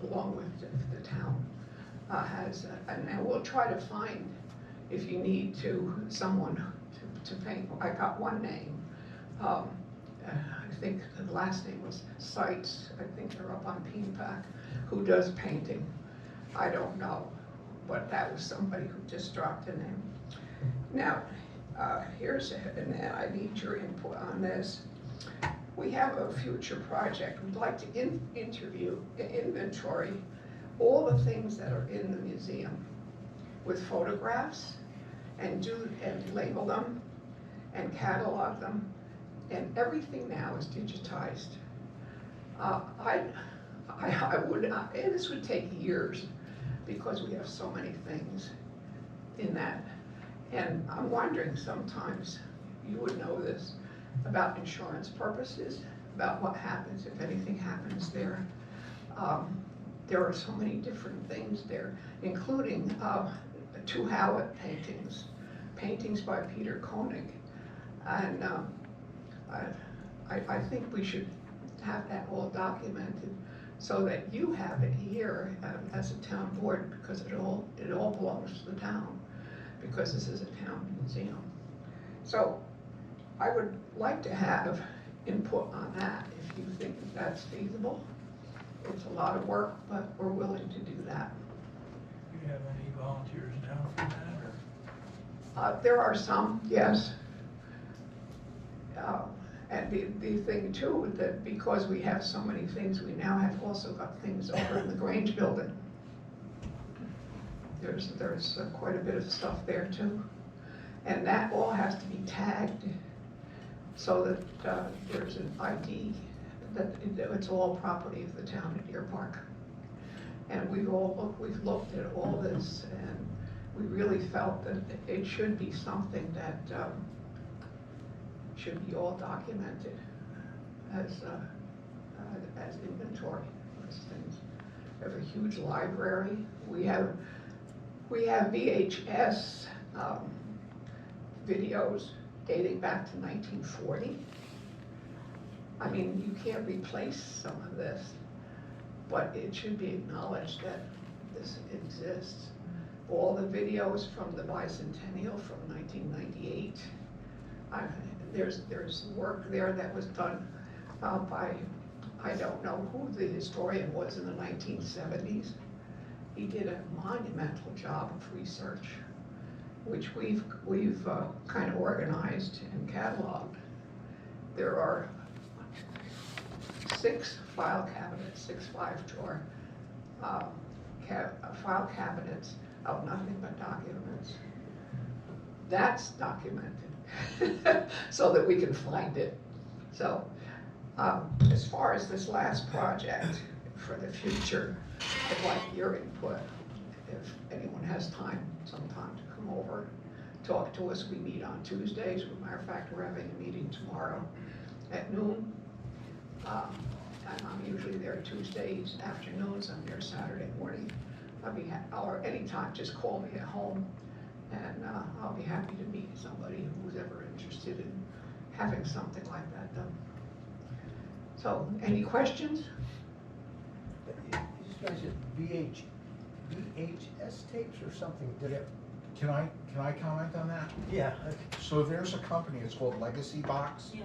along with the town has. And we'll try to find, if you need someone to paint. I got one name. I think the last name was Seitz. I think they're up on Deerpark, who does painting. I don't know, but that was somebody who just dropped a name. Now, and I need your input on this. We have a future project. We'd like to inventory all the things that are in the museum with photographs and label them and catalog them. And everything now is digitized. And this would take years because we have so many things in that. And I'm wondering sometimes, you would know this, about insurance purposes, about what happens if anything happens there. There are so many different things there, including 2 Howitt paintings by Peter Koenig. And I think we should have that all documented so that you have it here as a town board, because it all belongs to the town, because this is a town museum. So I would like to have input on that if you think that that's feasible. It's a lot of work, but we're willing to do that. Do you have any volunteers now for that, or? There are some, yes. And the thing too, that because we have so many things, we now have also got things over in the Grange building. There's quite a bit of stuff there too. And that all has to be tagged so that there's an ID that it's all property of the town of Deerpark. And we've looked at all this, and we really felt that it should be something that should be all documented as inventory of things. We have a huge library. We have VHS videos dating back to 1940. I mean, you can't replace some of this, but it should be acknowledged that this exists. All the videos from the bicentennial from 1998. There's work there that was done by, I don't know who the historian was in the 1970s. He did a monumental job of research, which we've kind of organized and cataloged. There are 6 file cabinets, 6 5-drawer file cabinets of nothing but documents. That's documented so that we can find it. So as far as this last project for the future, I'd like your input. If anyone has time sometime to come over, talk to us. We meet on Tuesdays. As a matter of fact, we're having a meeting tomorrow at noon. And I'm usually there Tuesdays afternoons. I'm there Saturday morning. Or anytime, just call me at home, and I'll be happy to meet somebody who's ever interested in having something like that done. So, any questions? These guys had VHS tapes or something, did it Can I comment on that? Yeah. So there's a company, it's called Legacy Box. Yeah.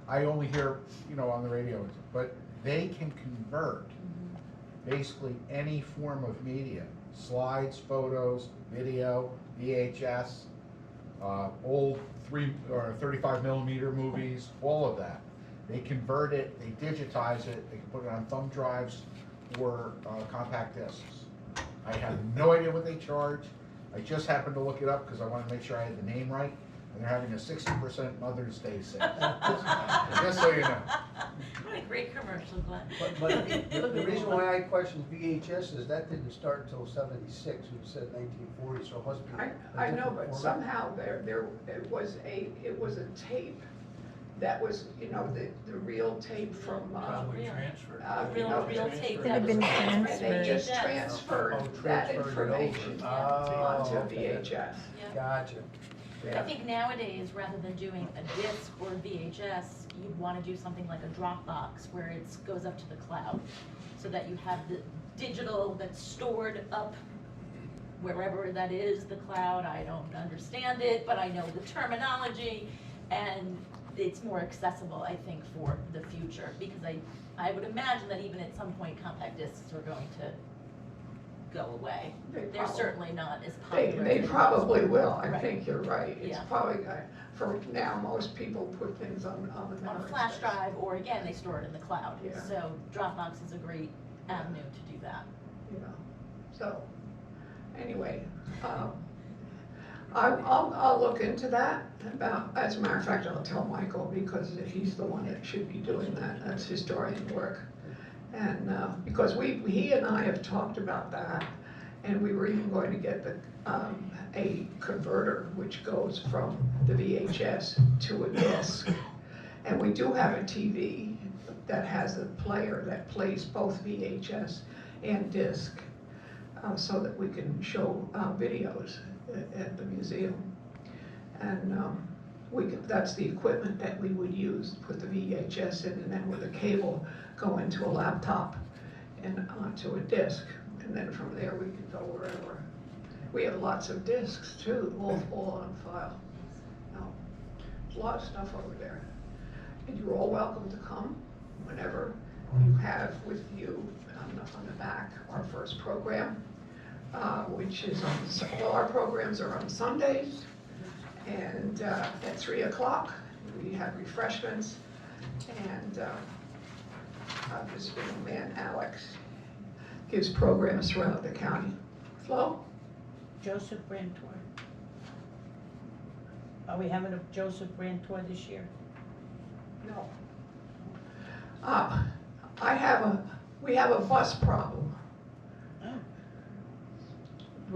I only hear, on the radio, but they can convert basically any form of media, slides, photos, video, VHS, old 3 or 35 millimeter movies, all of that. They convert it, they digitize it, they can put it on thumb drives or compact discs. I have no idea what they charge. I just happened to look it up because I wanted to make sure I had the name right. And they're having a 60% Mother's Day sale. Just so you know. What a great commercial, Glenn. But the reason why I question VHS is that didn't start until '76, you said 1940, so it must be. I a know, different but format. somehow it was a tape that was, the real tape from, Probably Yeah. transferred. Real tape Could that have was been and they just VHS. transferred Oh, that transferred it information over. onto Oh, okay. VHS. Yeah. Gotcha. I think nowadays, rather than doing a disc or VHS, you'd want to do something like a Dropbox where it goes up to the cloud, so that you have the digital that's stored up wherever that is, the cloud. I don't understand it, but I know the terminology, and it's more accessible, I think, for the future, because I would imagine that even at some point, compact discs are going to go away. They're certainly not as popular. They as they probably once were. will, I Right. think you're right. It's Yeah. probably, for now, most people put things on the On a memory flash sticks. drive, or again, they store it in the cloud. Yeah. So Dropbox is a great avenue to do that. So, anyway, I'll look into that. As a matter of fact, I'll tell Michael, because he's the one that should be doing that. That's historian work. And, because he and I have talked about that, and we were even going to get a converter which goes from the VHS to a disc. And we do have a TV that has a player that plays both VHS and disc, so that we can show videos at the museum. And that's the equipment that we would use, put the VHS in, and then with a cable go into a laptop and onto a disc. And then from there we can go wherever. We have lots of discs too, all on file. There's a lot of stuff over there. And you're all welcome to come whenever. You have with you on the back our first program, which is all our programs are on Sundays. And at 3 o'clock, we have refreshments. And this young man, Alex, gives programs throughout the county. Flo? Joseph Brand Tour. Are we having a Joseph Brand Tour this year? No. We have a bus problem. Oh.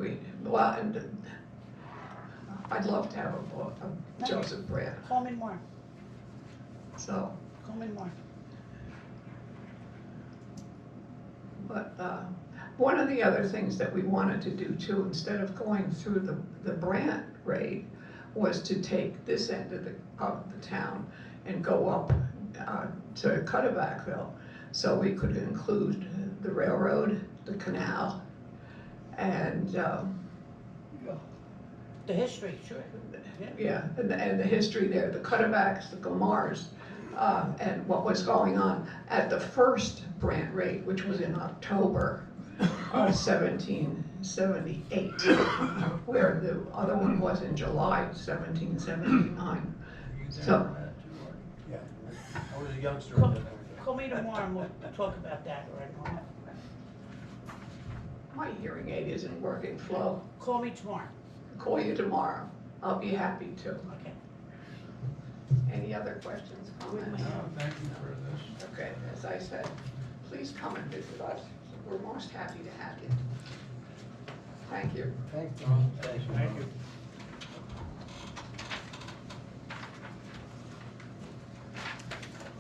And I'd love to have a Joseph Brand, Call me more, so, call me more. but, one of the other things that we wanted to do too, instead of going through the Brant raid, was to take this end of the town and go up, to Cutterbackville, so we could include the railroad, the canal, and, The history, sure. yeah, and the history there, the Cutterbacks, the Gomars, and what was going on at the first Brant raid, which was in October of 1778, where the other one was in July 1779. So, Yeah, I was a youngster Call, at that time. call me tomorrow and we'll talk about that, all right? my hearing aid isn't working, Flo. Call me tomorrow, Call you tomorrow. I'll be happy to. okay? Any other questions, comments? Thank you for this. Okay, as I said, please come and visit us. We're most happy to have you. Thank you. Thank you. Thank you.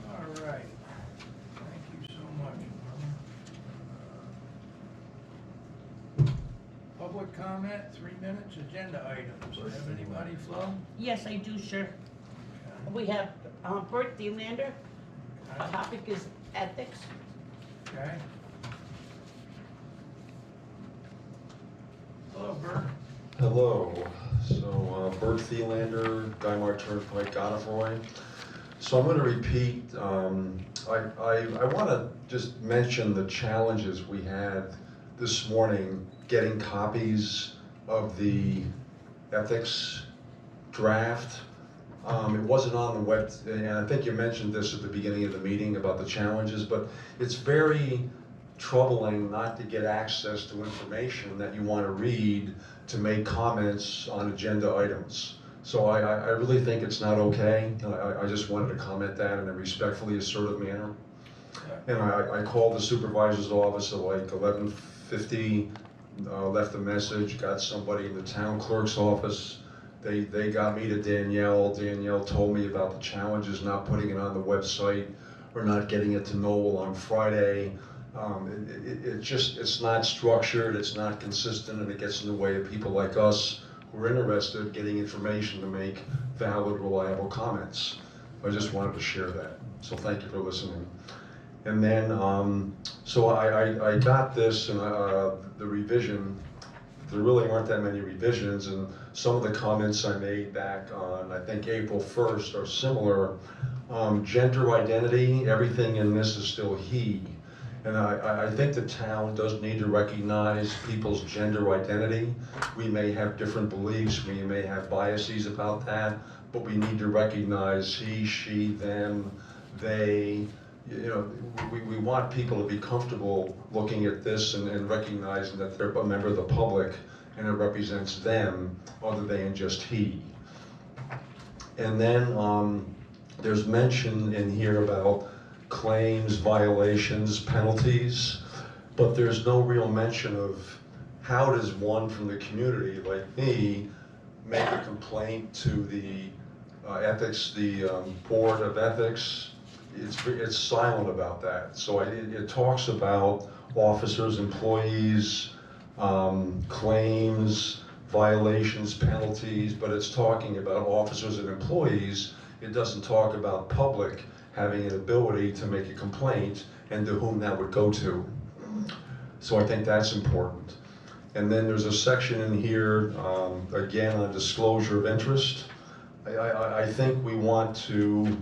All right. Thank you so much, Norma. Public comment, 3 minutes, agenda items. Have anybody, Flo? Yes, I do, sure. We have Bert Lander. Our topic is ethics. Okay. Hello, Bert. Hello. So, Bert Thielander, Guymar Turnpike, Godefroy. So I'm going to repeat, I want to just mention the challenges we had this morning getting copies of the ethics draft. It wasn't on the web, and I think you mentioned this at the beginning of the meeting about the challenges, but it's very troubling not to get access to information that you want to read to make comments on agenda items. So I really think it's not okay. I just wanted to comment that in a respectfully assertive manner. And I called the supervisor's office at like 11:50, left a message, got somebody in the town clerk's office. They got me to Danielle. Danielle told me about the challenges not putting it on the website or not getting it to Noel on Friday. It's not structured, it's not consistent, and it gets in the way of people like us who are interested in getting information to make valid, reliable comments. I just wanted to share that. So thank you for listening. And then, so I got this and the revision. There really weren't that many revisions, and some of the comments I made back on, I think, April 1st are similar. Gender identity, everything in this is still he. And I think the town does need to recognize people's gender identity. We may have different beliefs, we may have biases about that, but we need to recognize he, she, them, they. You know, we want people to be comfortable looking at this and recognizing that they're a member of the public and it represents them other than just he. And then there's mention in here about claims, violations, penalties, but there's no real mention of how does one from the community like me make a complaint to the ethics, the Board of Ethics. It's silent about that. So it talks about officers, employees, claims, violations, penalties, but it's talking about officers and employees. It doesn't talk about public having an ability to make a complaint and to whom that would go to. So I think that's important. And then there's a section in here, again, on disclosure of interest. I think we want to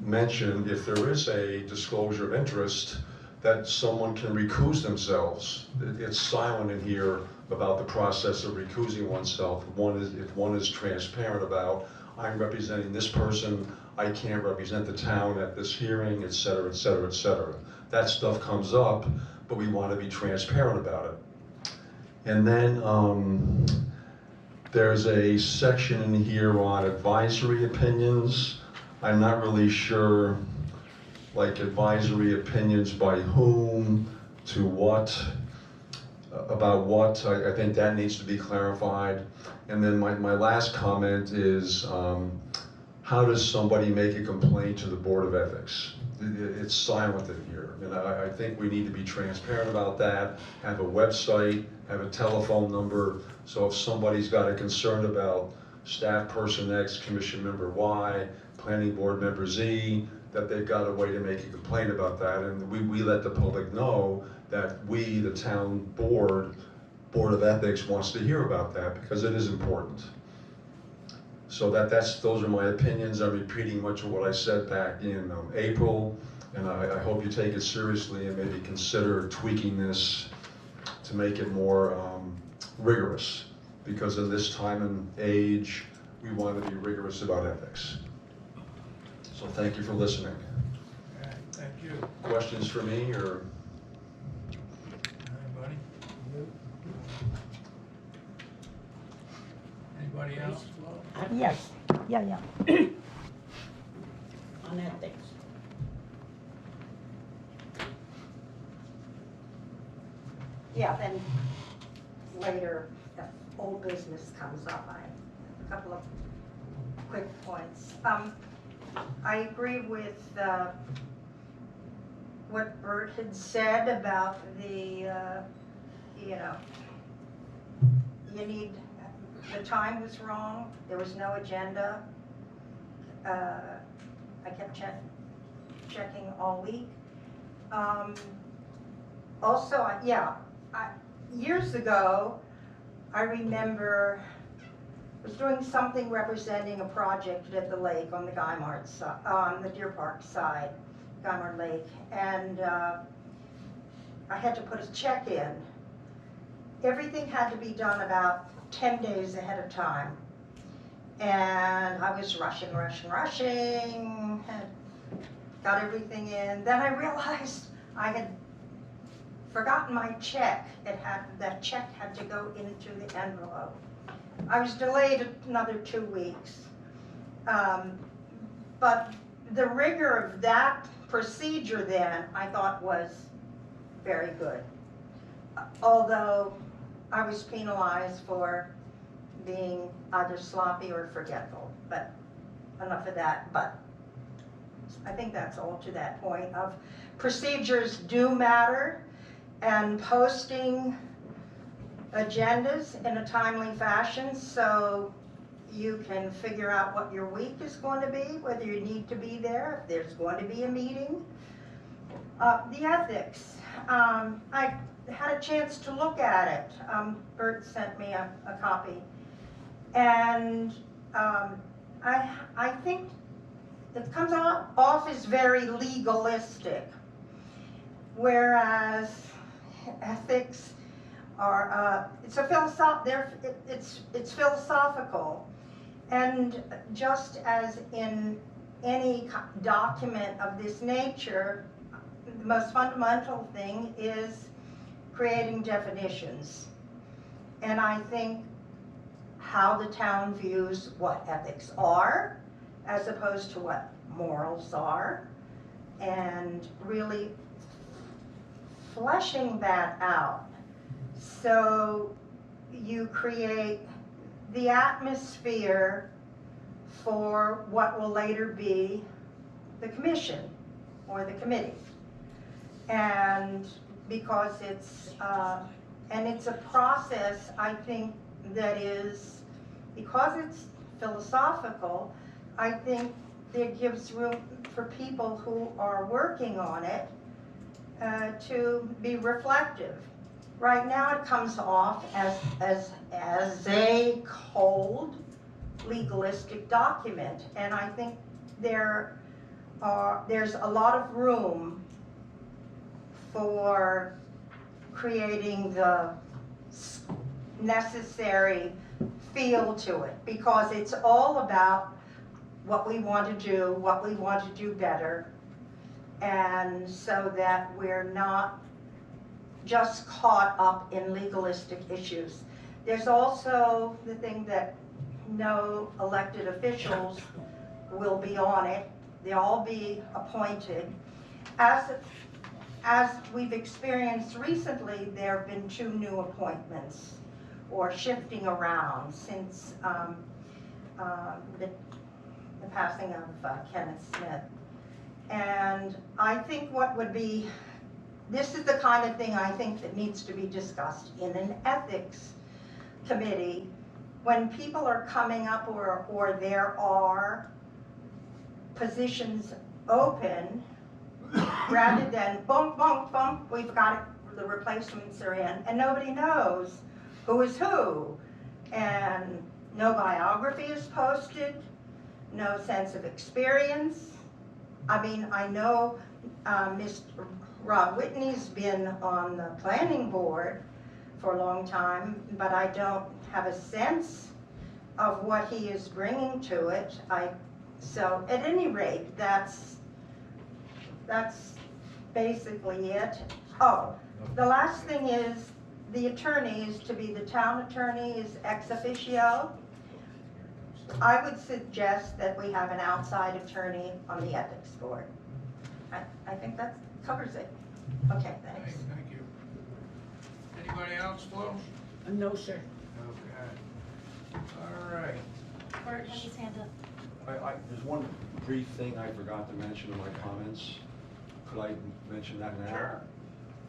mention if there is a disclosure of interest that someone can recuse themselves. It's silent in here about the process of recusing oneself. If one is transparent about, I'm representing this person, I can't represent the town at this hearing, et cetera, et cetera, et cetera. That stuff comes up, but we want to be transparent about it. And then there's a section in here on advisory opinions. I'm not really sure, like advisory opinions by whom, to what, about what. I think that needs to be clarified. And then my last comment is, how does somebody make a complaint to the Board of Ethics? It's silent in here. And I think we need to be transparent about that, have a website, have a telephone number, so if somebody's got a concern about staff person X, commission member Y, planning board member Z, that they've got a way to make a complaint about that, and we let the public know that we, the town board of ethics, wants to hear about that because it is important. So those are my opinions. I'm repeating much of what I said back in April, and I hope you take it seriously and maybe consider tweaking this to make it more rigorous, because in this time and age, we want to be rigorous about ethics. So thank you for listening. All right, thank you. Questions for me, or? Anybody? Anybody else? Yes, yeah. On ethics. Yeah, then later, if old business comes up, I have a couple of quick points. I agree with what Bert had said about the, the time was wrong, there was no agenda. I kept checking all week. Also, years ago, I remember was doing something representing a project at the lake on the Guymart side, on the Deerpark side, Guymart Lake, and I had to put a check in. Everything had to be done about 10 days ahead of time. And I was rushing, had got everything in. Then I realized I had forgotten my check. That check had to go into the envelope. I was delayed another 2 weeks. But the rigor of that procedure then, I thought was very good. Although I was penalized for being either sloppy or forgetful, but enough of that. But I think that's all to that point of procedures do matter, and posting agendas in a timely fashion so you can figure out what your week is going to be, whether you need to be there, if there's going to be a meeting. The ethics, I had a chance to look at it. Bert sent me a copy. And I think it comes off as very legalistic, whereas ethics are, it's philosophical. And just as in any document of this nature, the most fundamental thing is creating definitions. And I think how the town views what ethics are, as opposed to what morals are, and really fleshing that out so you create the atmosphere for what will later be the commission or the committee. And because it's a process, I think, that is, because it's philosophical, I think it gives room for people who are working on it to be reflective. Right now it comes off as a cold, legalistic document, and I think there's a lot of room for creating the necessary feel to it, because it's all about what we want to do, what we want to do better, and so that we're not just caught up in legalistic issues. There's also the thing that no elected officials will be on it. They'll all be appointed. As we've experienced recently, there have been 2 new appointments or shifting around since the passing of Kenneth Smith. And I think this is the kind of thing I think that needs to be discussed in an ethics committee when people are coming up or there are positions open, rather than bump, bump, bump, we've got it, the replacements are in, and nobody knows who is who. And no biography is posted, no sense of experience. I mean, I know Mr. Rob Whitney's been on the planning board for a long time, but I don't have a sense of what he is bringing to it. So at any rate, that's basically it. Oh, the last thing is the attorney is to be the town attorney is ex officio. I would suggest that we have an outside attorney on the ethics board. I think that covers it. Okay, thanks. Thank you. Anybody else, Flo? No, sir. Okay. All right. Bert has his hand up. There's one brief thing I forgot to mention in my comments. Could I mention that now? Sure.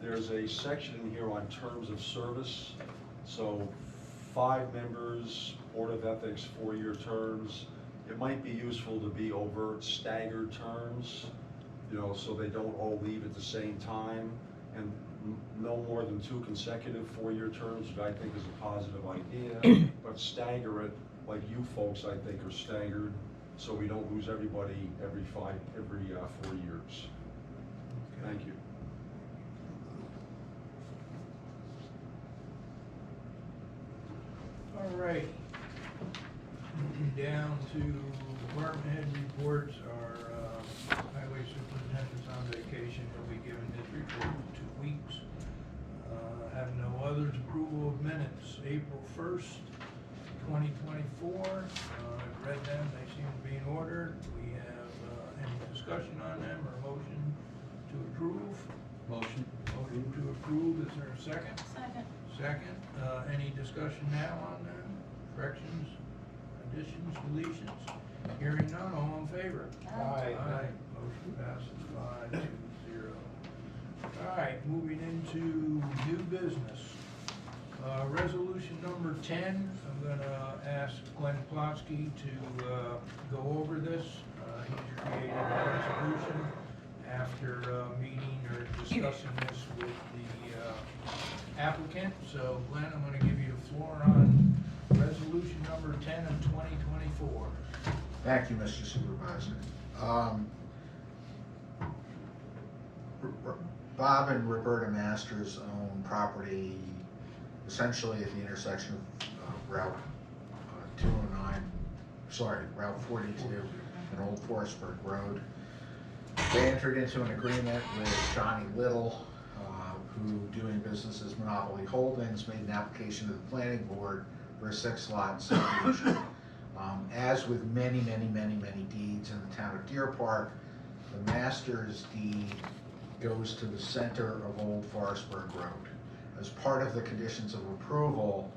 There's a section in here on terms of service. So 5 members, Board of Ethics, 4-year terms. It might be useful to be over staggered terms, so they don't all leave at the same time. And no more than 2 consecutive 4-year terms, which I think is a positive idea, but stagger it like you folks, I think, are staggered, so we don't lose everybody every 4 years. Thank you. All right. Moving down to department head reports, our highway superintendent's on vacation, he'll be giving his report in 2 weeks. Have no others. Approval of minutes, April 1st, 2024. I've read them, they seem to be in order. We have any discussion on them or motion to approve? Motion. Motion to approve, is there a second? Second. Second, any discussion now on them? Corrections, additions, deletions? Hearing none, all in favor? Aye. Motion passes 5-0. All right, moving into new business. Resolution number 10, I'm gonna ask Glenn Plotsky to go over this. He's created a resolution after meeting or discussing this with the applicant. So Glenn, I'm gonna give you the floor on resolution number 10 of 2024. Thank you, Mr. Supervisor. Bob and Roberta Masters own property essentially at the intersection of Route 42 and Old Forestburg Road. They entered into an agreement with Johnny Little, who, doing business as Monopoly Holdings, made an application to the planning board for a 6-lot subdivision. As with many deeds in the town of Deerpark, the master's deed goes to the center of Old Forestburg Road. As part of the conditions of approval,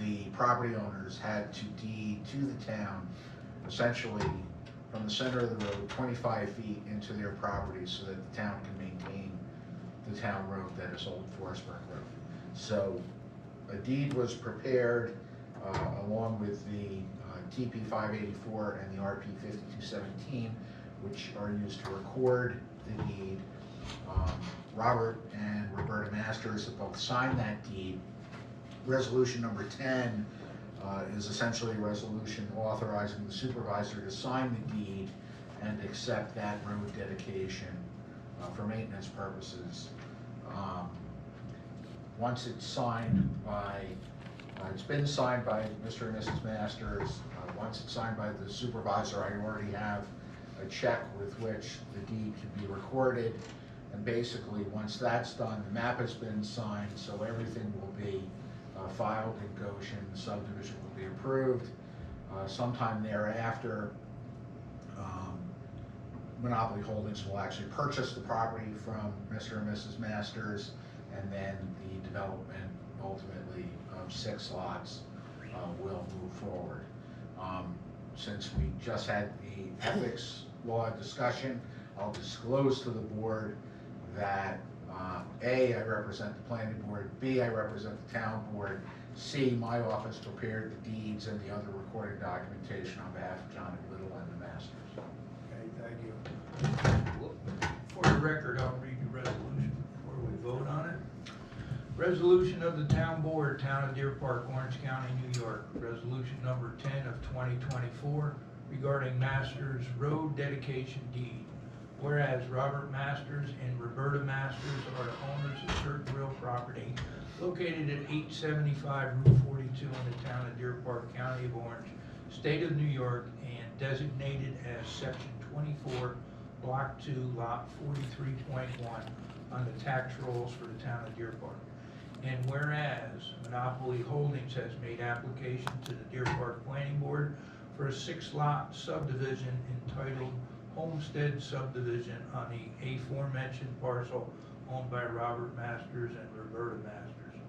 the property owners had to deed to the town essentially from the center of the road 25 feet into their property so that the town can maintain the town road that is Old Forestburg Road. So a deed was prepared along with the TP 584 and the RP 5217, which are used to record the deed. Robert and Roberta Masters have both signed that deed. Resolution number 10 is essentially a resolution authorizing the supervisor to sign the deed and accept that road dedication for maintenance purposes. Once it's signed by, it's been signed by Mr. and Mrs. Masters. Once it's signed by the supervisor, I already have a check with which the deed can be recorded. And basically, once that's done, the map has been signed, so everything will be filed in Goshen, the subdivision will be approved. Sometime thereafter, Monopoly Holdings will actually purchase the property from Mr. and Mrs. Masters, and then the development ultimately of 6 lots will move forward. Since we just had the ethics law discussion, I'll disclose to the board that A, I represent the planning board, B, I represent the town board, C, my office prepared the deeds and the other recorded documentation on behalf of Johnny Little and the Masters. Okay, thank you. For the record, I'll read the resolution before we vote on it. Resolution of the Town Board, Town of Deerpark, Orange County, New York. Resolution number 10 of 2024 regarding Masters Road dedication deed. Whereas Robert Masters and Roberta Masters are the owners of certain real property located at 875 Route 42 in the town of Deerpark, County of Orange, State of New York, and designated as Section 24, Block 2, Lot 43.1 on the tax rolls for the town of Deerpark. And whereas Monopoly Holdings has made application to the Deerpark Planning Board for a 6-lot subdivision entitled Homestead Subdivision on the aforementioned parcel owned by Robert Masters and Roberta Masters.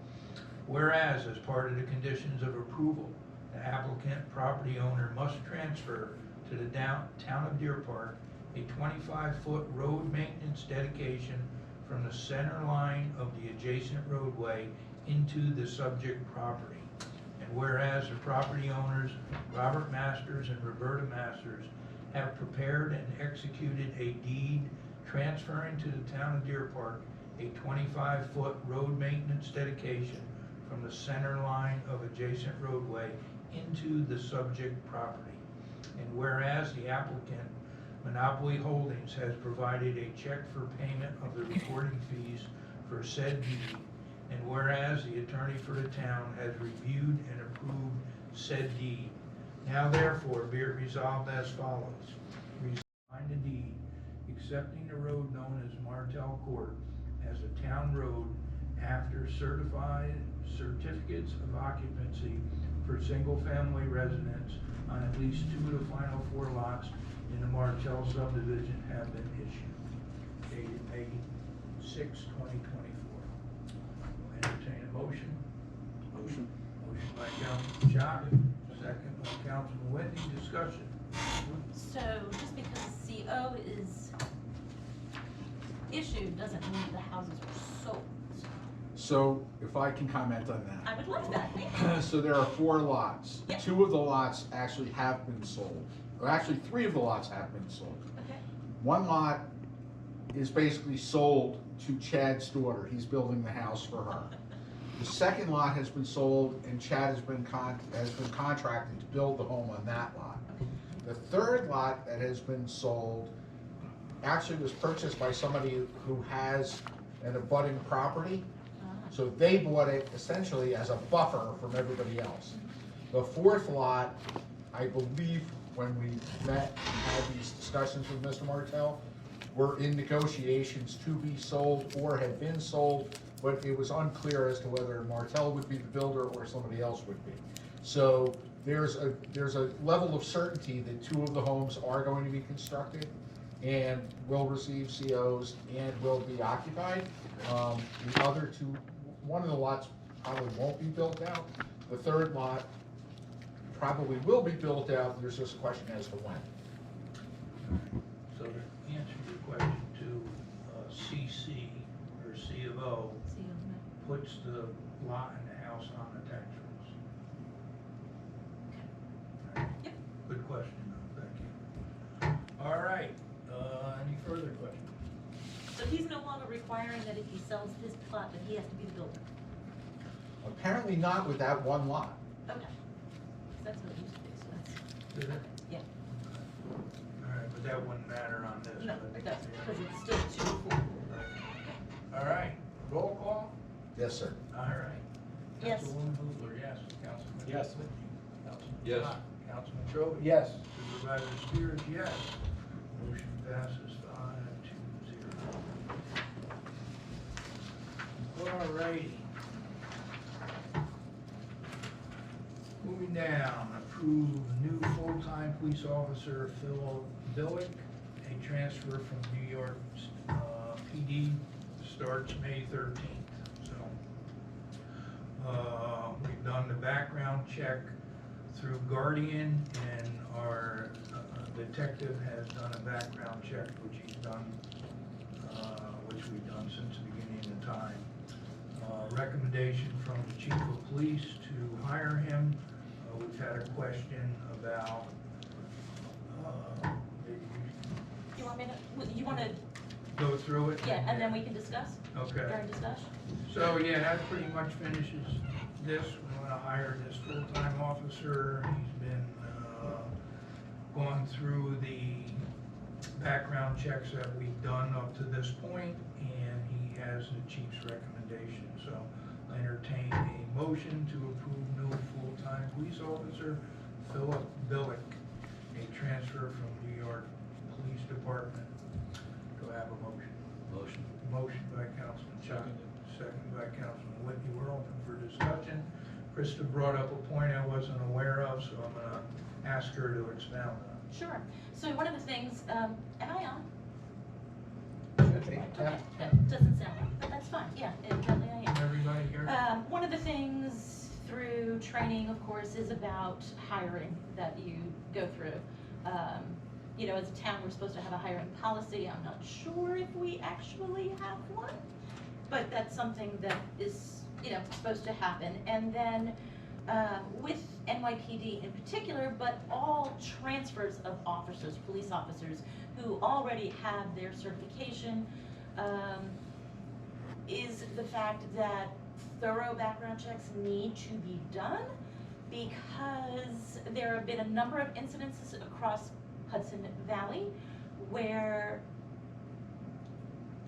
Whereas, as part of the conditions of approval, the applicant property owner must transfer to the town of Deerpark a 25-foot road maintenance dedication from the center line of the adjacent roadway into the subject property. And whereas the property owners, Robert Masters and Roberta Masters, have prepared and executed a deed transferring to the town of Deerpark a 25-foot road maintenance dedication from the center line of adjacent roadway into the subject property. And whereas the applicant, Monopoly Holdings, has provided a check for payment of the recording fees for said deed, and whereas the attorney for the town has reviewed and approved said deed, now therefore be it resolved as follows. Sign the deed accepting the road known as Martell Court as a town road after certified certificates of occupancy for single-family residents on at least 2 of the final 4 lots in the Martell subdivision have been issued. Dated May 6, 2024. Entertain a motion. Motion by Councilman Jock, second by Councilman Whitney. Discussion. So just because CO is issued doesn't mean the houses are sold. So if I can comment on that. I would love that, thank you. So there are 4 lots. Yep. 2 of the lots actually have been sold. Or actually 3 of the lots have been sold. Okay. 1 lot is basically sold to Chad's daughter. He's building the house for her. The second lot has been sold and Chad has been contracted to build the home on that lot. The third lot that has been sold actually was purchased by somebody who has an abutting property. So they bought it essentially as a buffer from everybody else. The fourth lot, I believe when we met and had these discussions with Mr. Martell, were in negotiations to be sold or had been sold, but it was unclear as to whether Martell would be the builder or somebody else would be. So there's a level of certainty that 2 of the homes are going to be constructed and will receive COs and will be occupied. The other 2, one of the lots probably won't be built out. The third lot probably will be built out. There's just a question as to when. So to answer your question to CC or C of O puts the lot and the house on the tax rolls. All right. Yep. Good question, thank you. All right, any further questions? So he's no longer requiring that if he sells his plot that he has to be the builder? Apparently not with that 1 lot. Okay. That's what it used to be, so that's, Did it? yeah. All right, but that wouldn't matter on this. No, but- it doesn't, because it's still 2 4. All right, roll call? Yes, sir. All right. Yes. Councilwoman Hoover, yes. Councilman. Yes. Whitney. Councilman Yes. Scott. Councilman Trova. Yes. Supervisor Spears, yes. Motion passes 5-0. All righty. Moving down, approve new full-time police officer Phil Billick, a transfer from New York PD, starts May 13th. So we've done the background check through Guardian, and our detective has done a background check, which he's done, which we've done since the beginning of time. Recommendation from the chief of police to hire him. We've had a question about, You want me to, you want to, go through it? yeah, and then we can discuss Okay. during discussion? So, yeah, that pretty much finishes this. We want to hire this full-time officer. He's been, gone through the background checks that we've done up to this point, and he has the chief's recommendation. So I entertain a motion to approve new full-time police officer, Philip Billick, a transfer from New York Police Department. Do I have a motion? Motion by Councilman Chuck, second by Councilman Whitney. We're open for discussion. Krista brought up a point I wasn't aware of, so I'm gonna ask her to expound on Sure. So one of the things, am I on? it. Okay, that doesn't sound like, but that's fine, yeah, evidently I am. Everybody here? One of the things through training, of course, is about hiring that you go through. You know, as a town, we're supposed to have a hiring policy. I'm not sure if we actually have one, but that's something that is, you know, supposed to happen. And then with NYPD in particular, but all transfers of officers, police officers who already have their certification, is the fact that thorough background checks need to be done because there have been a number of incidences across Hudson Valley where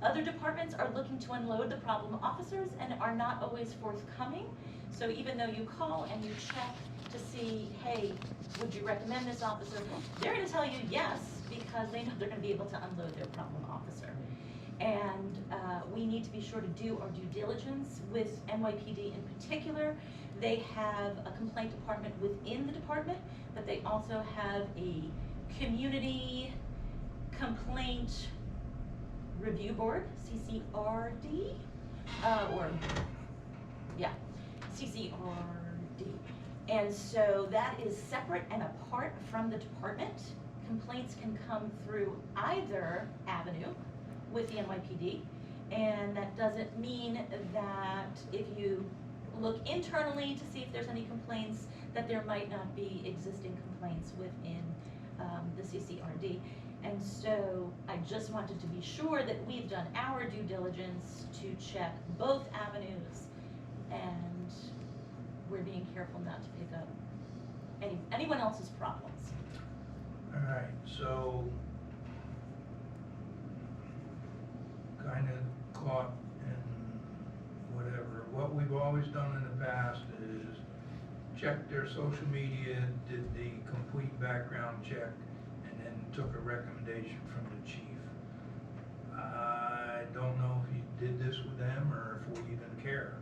other departments are looking to unload the problem officers and are not always forthcoming. So even though you call and you check to see, hey, would you recommend this officer? They're gonna tell you yes, because they know they're gonna be able to unload their problem officer. And we need to be sure to do our due diligence with NYPD in particular. They have a complaint department within the department, but they also have a community complaint review board, CCRD, CCRD. And so that is separate and apart from the department. Complaints can come through either avenue with the NYPD, and that doesn't mean that if you look internally to see if there's any complaints, that there might not be existing complaints within the CCRD. And so I just wanted to be sure that we've done our due diligence to check both avenues, and we're being careful not to pick up anyone else's problems. All right, so kind of caught in whatever. What we've always done in the past is check their social media, did the complete background check, and then took a recommendation from the chief. I don't know if you did this with them or if we even care.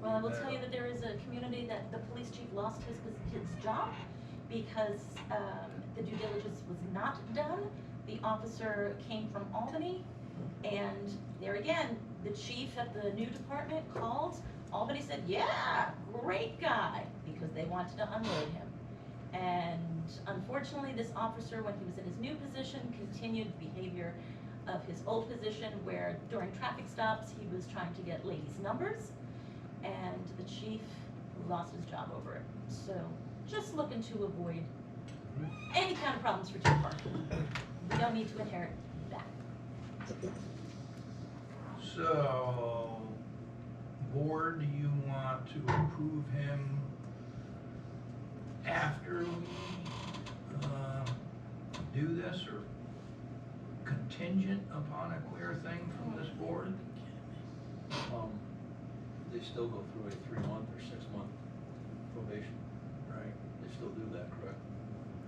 Well, I will tell you that there is a community that the police chief lost his job because the due diligence was not done. The officer came from Albany, and there again, the chief at the new department called. Albany said, yeah, great guy, because they wanted to unload him. And unfortunately, this officer, when he was in his new position, continued the behavior of his old position where during traffic stops, he was trying to get ladies' numbers, and the chief lost his job over it. So just looking to avoid any kind of problems for Deerpark. We don't need to inherit that. So, board, do you want to approve him after we do this, or contingent upon a clear thing from this board? They still go through a 3-month or 6-month probation. Right, They still do that, correct?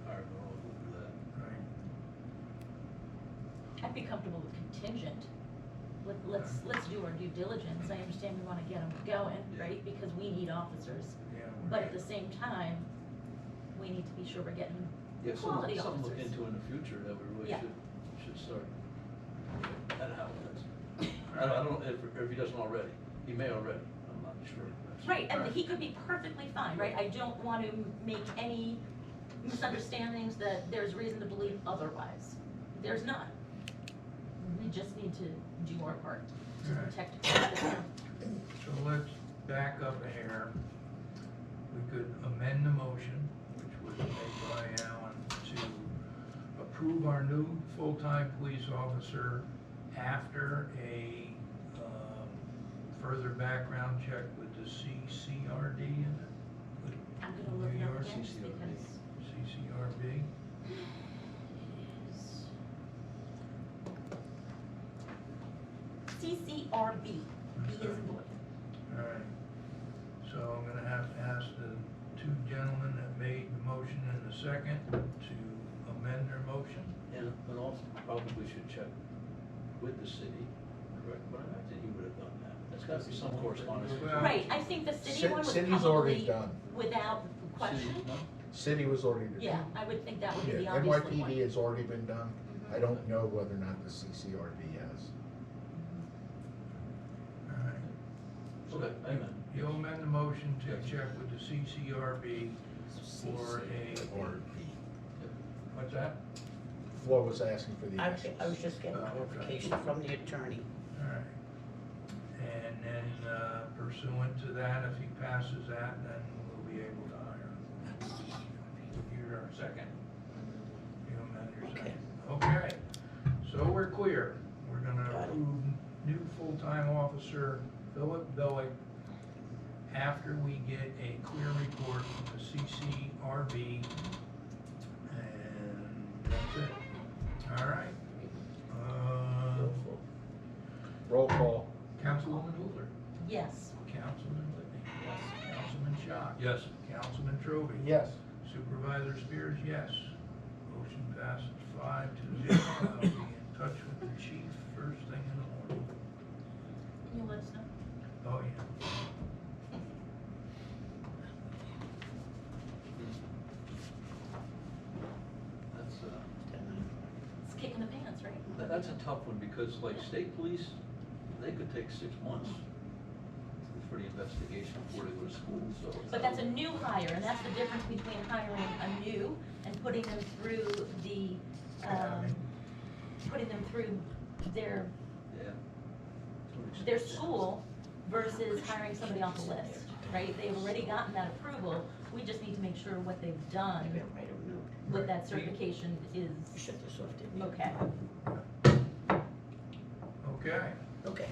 Hire girl will do that. right. I'd be comfortable with contingent. Let's do our due diligence. I understand we want to get them going, right? Because we need officers. Yeah. But at the same time, we need to be sure we're getting Yeah, quality something to look officers. into in the future that we really Yeah. should start. That happens. I don't, if he doesn't already, he may already, I'm not sure. Right, and he could be perfectly fine, right? I don't want to make any misunderstandings that there's reason to believe otherwise. There's none. We just need to do our part to Right. protect the town. So let's back up a hair. We could amend the motion, which was made by Alan, to approve our new full-time police officer after a further background check with the CCRD and I'm gonna look New it up York again CCRB. because CCRB. CCRB, B is in boy. All right. So I'm gonna have to ask the two gentlemen that made the motion and the second to amend their motion. And also probably should check with the city, correct? But I think he would have done that. There's got to be some correspondence. Well- Right, I think the city one was City's already probably done. without question. City, no? City was already done. Yeah, I would think that would be the Yeah, obvious one. NYPD has already been done. I don't know whether or not the CCRB has. All right. Okay, amen. You'll amend the motion to check with the CCRB for a, Or what's that? Flo was asking for the I initials. was just getting Oh, okay. clarification from the attorney. All right. And then pursuant to that, if he passes that, then we'll be able to hire him. You're our second. You amend your second. Okay, so we're clear. We're gonna Got it. approve new full-time officer Philip Billick after we get a clear report from the CCRB. And that's it. All right. Roll call. Councilwoman Hoover. Yes. Councilman Whitney. Yes. Councilman Schott. Yes. Councilman Trovey. Yes. Supervisor Spears, yes. Motion passes 5-0. I'll be in touch with the chief first thing in the morning. Can you let us know? Oh, yeah. That's, It's kicking the pants, right? that's a tough one, because like state police, they could take 6 months for the investigation before they go to school, so. But that's a new hire, and that's the difference between hiring a new and putting them through the, putting them through their, Yeah. their school versus hiring somebody off the list, right? They've already gotten that approval, we just need to make sure what they've done Maybe I'll write a note. with that certification is Shut this off, didn't you? okay. Okay. Okay.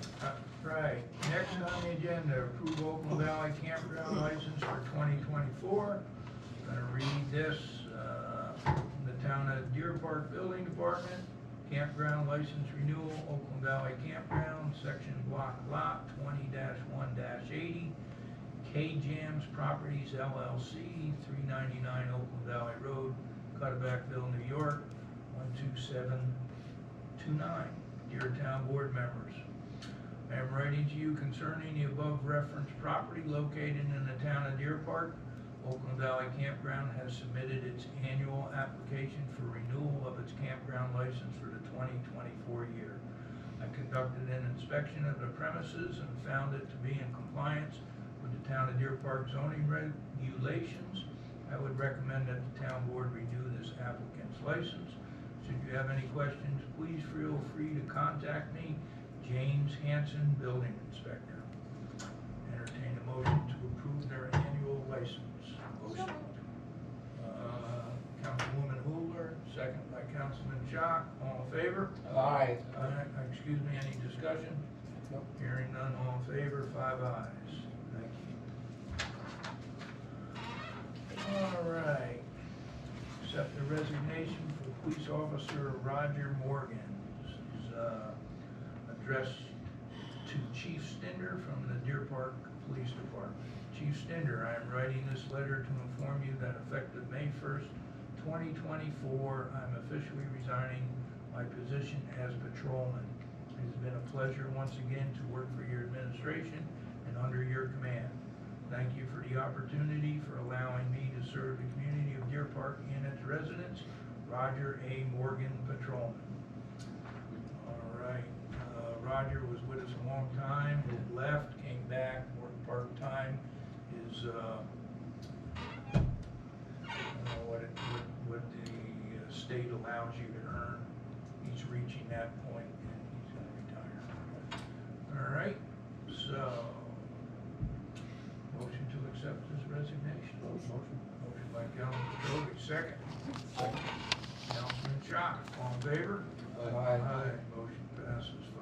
Right. Next on the agenda, approve Oakland Valley Campground license for 2024. Gonna read this, the town of Deerpark Building Department, campground license renewal, Oakland Valley Campground, section block lot 20-1-80, K-Jams Properties LLC, 399 Oakland Valley Road, Cutterbackville, New York, 12729. Dear Town Board members, I am writing to you concerning the above referenced property located in the town of Deerpark. Oakland Valley Campground has submitted its annual application for renewal of its campground license for the 2024 year. I conducted an inspection of the premises and found it to be in compliance with the town of Deerpark zoning regulations. I would recommend that the town board renew this applicant's license. Should you have any questions, please feel free to contact me, James Hanson, Building Inspector. Entertain a motion to approve their annual license. Motion. Councilwoman Hoover, second by Councilman Schock. All in favor? Aye. Excuse me, any discussion? Nope. Hearing none, all in favor, 5 ayes. Thank you. All right. Accept the resignation for Police Officer Roger Morgan. This is addressed to Chief Stinder from the Deerpark Police Department. Chief Stinder, I am writing this letter to inform you that effective May 1st, 2024, I'm officially resigning my position as patrolman. It has been a pleasure once again to work for your administration and under your command. Thank you for the opportunity for allowing me to serve the community of Deerpark and its residents. Roger A. Morgan, Patrolman. All right, Roger was with us a long time, had left, came back, worked part-time. His, I don't know what the state allows you to earn. He's reaching that point and he's gonna retire. All right, so, motion to accept his resignation. Motion by Councilman Trovey, second. Councilman Schock, all in favor? Aye. Motion passes 5-0.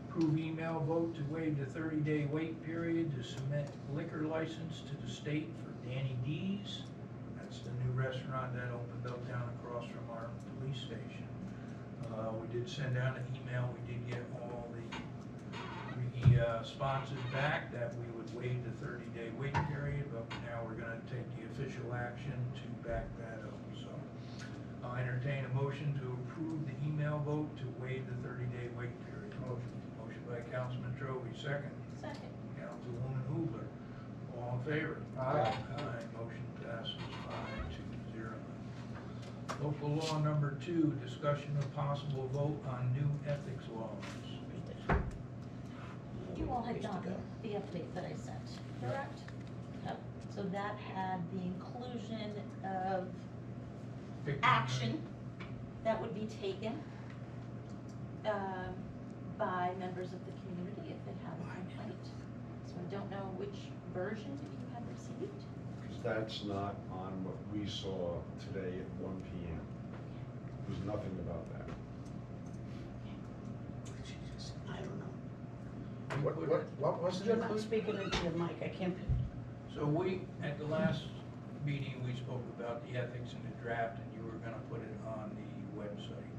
Approve email vote to waive the 30-day wait period to submit liquor license to the state for Danny D's. That's the new restaurant that opened up down across from our police station. We did send out an email, we did get all the responses back that we would waive the 30-day wait period, but now we're gonna take the official action to back that up. So I'll entertain a motion to approve the email vote to waive the 30-day wait period. Motion by Councilman Trovey, second. Second. Councilwoman Hoover. All in favor? Aye. Motion passes 5-0. Local law number 2, discussion of possible vote on new ethics laws. You all had done the update that I sent, correct? Yep. So that had the inclusion of action that would be taken by members of the community if they have a complaint. So I don't know which version you have received. Because that's not on what we saw today at 1 PM. There's nothing about that. I don't know. What was You're it? not speaking into your mic, I can't. So we, at the last meeting, we spoke about the ethics in the draft, and you were gonna put it on the website,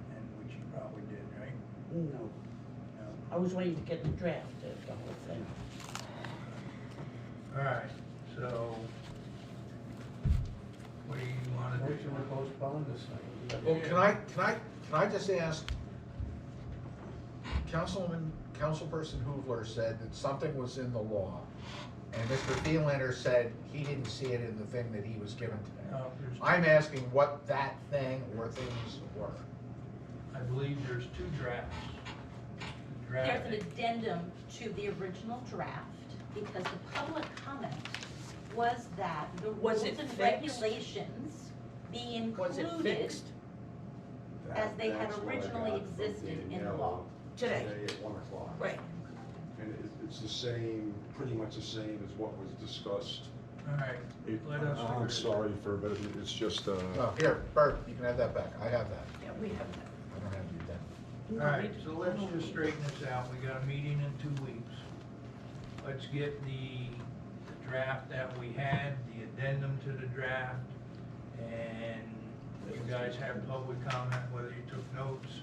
and which you probably did, right? No, No? I was waiting to get the draft, the whole thing. All right, so what do you wanna Motion do? to postpone this thing. Well, can I just ask, Councilperson Hoovler said that something was in the law, and Mr. Thielander said he didn't see it in the thing that he was given today. No, there's, I'm asking what that thing or things were. I believe there's two drafts. The There's draft- an addendum to the original draft, because the public comment was that the Was rules it and fixed? regulations be Was it included fixed as they had That's what I originally got from existed in the Danielle law. today? Today at 1 o'clock. Right. And it's the same, pretty much the same as what was discussed. All right, let us. figure I'm it sorry for, but it's just, Oh, here, Bert, you can have that back. I have that. Yeah, we have that. I don't have the addendum. No, All right, we- so let's just straighten this out. We got a meeting in 2 weeks. Let's get the draft that we had, the addendum to the draft, and you guys have public comment, whether you took notes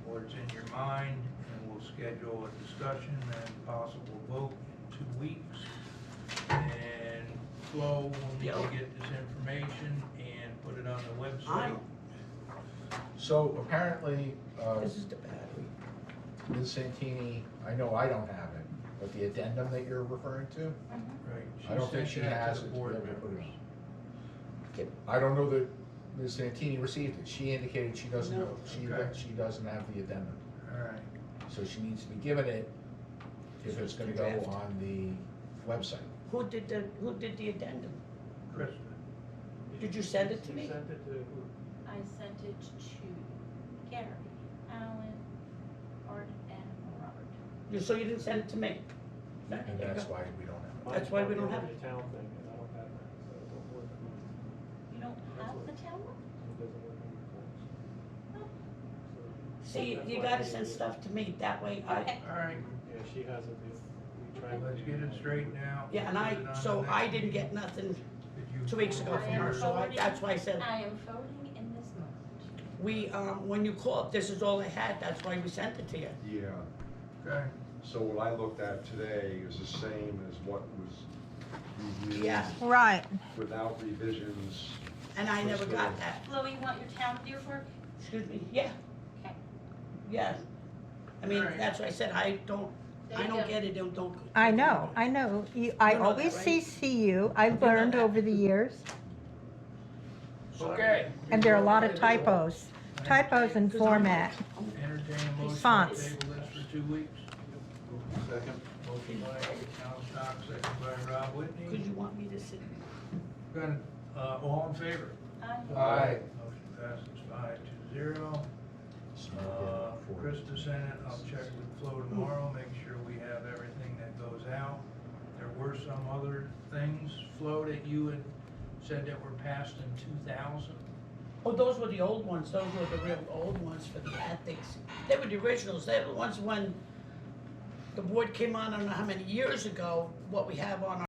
or it's in your mind, and we'll schedule a discussion and possible vote in 2 weeks. And Flo will need to get this information and put it on the website. So apparently, This is the battery. Ms. Santini, I know I don't have it, but the addendum that you're referring to, Right. I don't think sent she that has to it the to be board able to put it members. on. I don't know that Ms. Santini received it. She indicated she doesn't know, No. Okay. she doesn't have the addendum. All right. So she needs to be given it if it's gonna go Draft. on the website. Who did the addendum? Krista. Did you send it to me? Sent it to who? I sent it to Gary, Alan, Art, and Robert. So you didn't send it to me? And that's why we don't have it. That's why we don't have The town thing, and I don't have that, so it won't work on mine. You don't have the town one? It doesn't work on your phones. So See, that's you why gotta I send did it. stuff to me, that way I, Okay. All right, Yeah, she has it, we tried. let's get it straightened out. yeah, and Put it on so the I next didn't meeting. get nothing. Did you 2 weeks ago I from am her, so forwarding- that's why I said, I am forwarding in this moment. we, when you called, this is all I had, that's why we sent it to you. yeah. Okay, So what I looked at today is the same as what was reviewed. Yeah. Right. Without revisions. And I never got that. Flo, you want your town of Deerpark? Excuse me, yeah, Okay. yeah. I mean, Alright. that's why I said, I don't There you go. get it, don't. I know. I You know always that, right? CC you. I've know learned that. over the years. okay. And there are a lot of typos. Typos in format. Entertain a motion to Fonts. table this for 2 weeks. Second. Motion by Al Stock, second by Rob Could Whitney. you want me to sit? Good, all in favor? Aye. Motion passes 5-0. Krista sent it, I'll check with Flo tomorrow, make sure we have everything that goes out. There were some other things, Flo, that you had said that were passed in 2000. Oh, those were the old ones, those were the real old ones for the ethics. They were the originals, they were the ones when the board came on, I don't know how many years ago, what we have on our